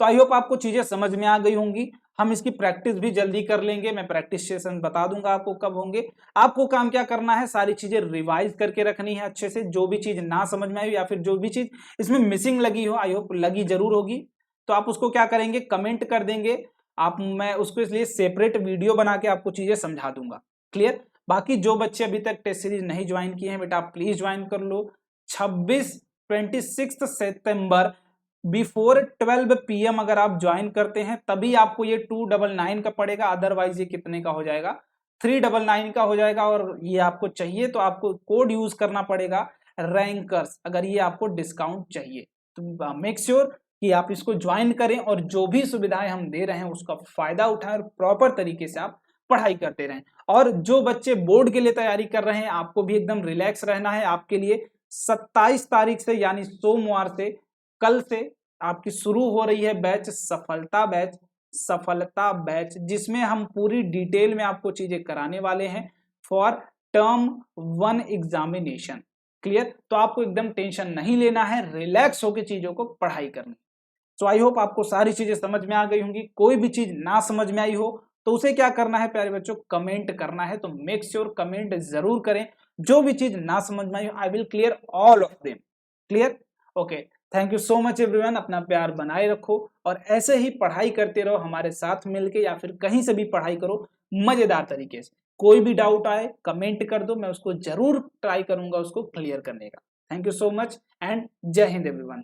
तो आई होप आपको चीजें समझ में आ गई होंगी। हम इसकी प्रैक्टिस भी जल्दी कर लेंगे, मैं प्रैक्टिस सेशन बता दूंगा आपको कब होंगे। आपको काम क्या करना है, सारी चीजें रिवाइज करके रखनी है अच्छे से, जो भी चीज ना समझ में आई या फिर जो भी चीज इसमें मिसिंग लगी हो, आई होप लगी जरूर होगी, तो आप उसको क्या करेंगे, कमेंट कर देंगे आप, मैं उसको इसलिए सेपरेट वीडियो बना के आपको चीजें समझा दूंगा, क्लियर। बाकी जो बच्चे अभी तक टेस्ट सीरीज नहीं ज्वाइन किए हैं बेटा, आप प्लीज ज्वाइन कर लो। 26 सितंबर बिफोर 12 PM अगर आप ज्वाइन करते हैं तभी आपको ये 299 का पड़ेगा, अदरवाइज ये कितने का हो जाएगा, 399 का हो जाएगा। और ये आपको चाहिए तो आपको कोड यूज करना पड़ेगा रैंकर्स, अगर ये आपको डिस्काउंट चाहिए तो मेक श्योर कि आप इसको ज्वाइन करें, और जो भी सुविधाएं हम दे रहे हैं उसका फायदा उठाएं, और प्रॉपर तरीके से आप पढ़ाई करते रहें। और जो बच्चे बोर्ड के लिए तैयारी कर रहे हैं आपको भी एकदम रिलैक्स रहना है। आपके लिए 27 तारीख से यानी सोमवार से, कल से आपकी शुरू हो रही है बैच सफलता बैच, जिसमें हम पूरी डिटेल में आपको चीजें कराने वाले हैं फॉर टर्म 1 एग्जामिनेशन, क्लियर। तो आपको एकदम टेंशन नहीं लेना है, रिलैक्स होकर चीजों को पढ़ाई करनी। सो आई होप आपको सारी चीजें समझ में आ गई होंगी। कोई भी चीज ना समझ में आई हो तो उसे क्या करना है प्यारे बच्चों, कमेंट करना है, तो मेक श्योर कमेंट जरूर करें। जो भी चीज ना समझ में आई हो, I will clear all of them, clear, okay. Thank you so much everyone, अपना प्यार बनाए रखो और ऐसे ही पढ़ाई करते रहो हमारे साथ मिलके, या फिर कहीं से भी पढ़ाई करो मजेदार तरीके से। कोई भी डाउट आए कमेंट कर दो, मैं उसको जरूर ट्राई करूंगा उसको क्लियर करने का। Thank you so much and जय हिंद एवरीवन।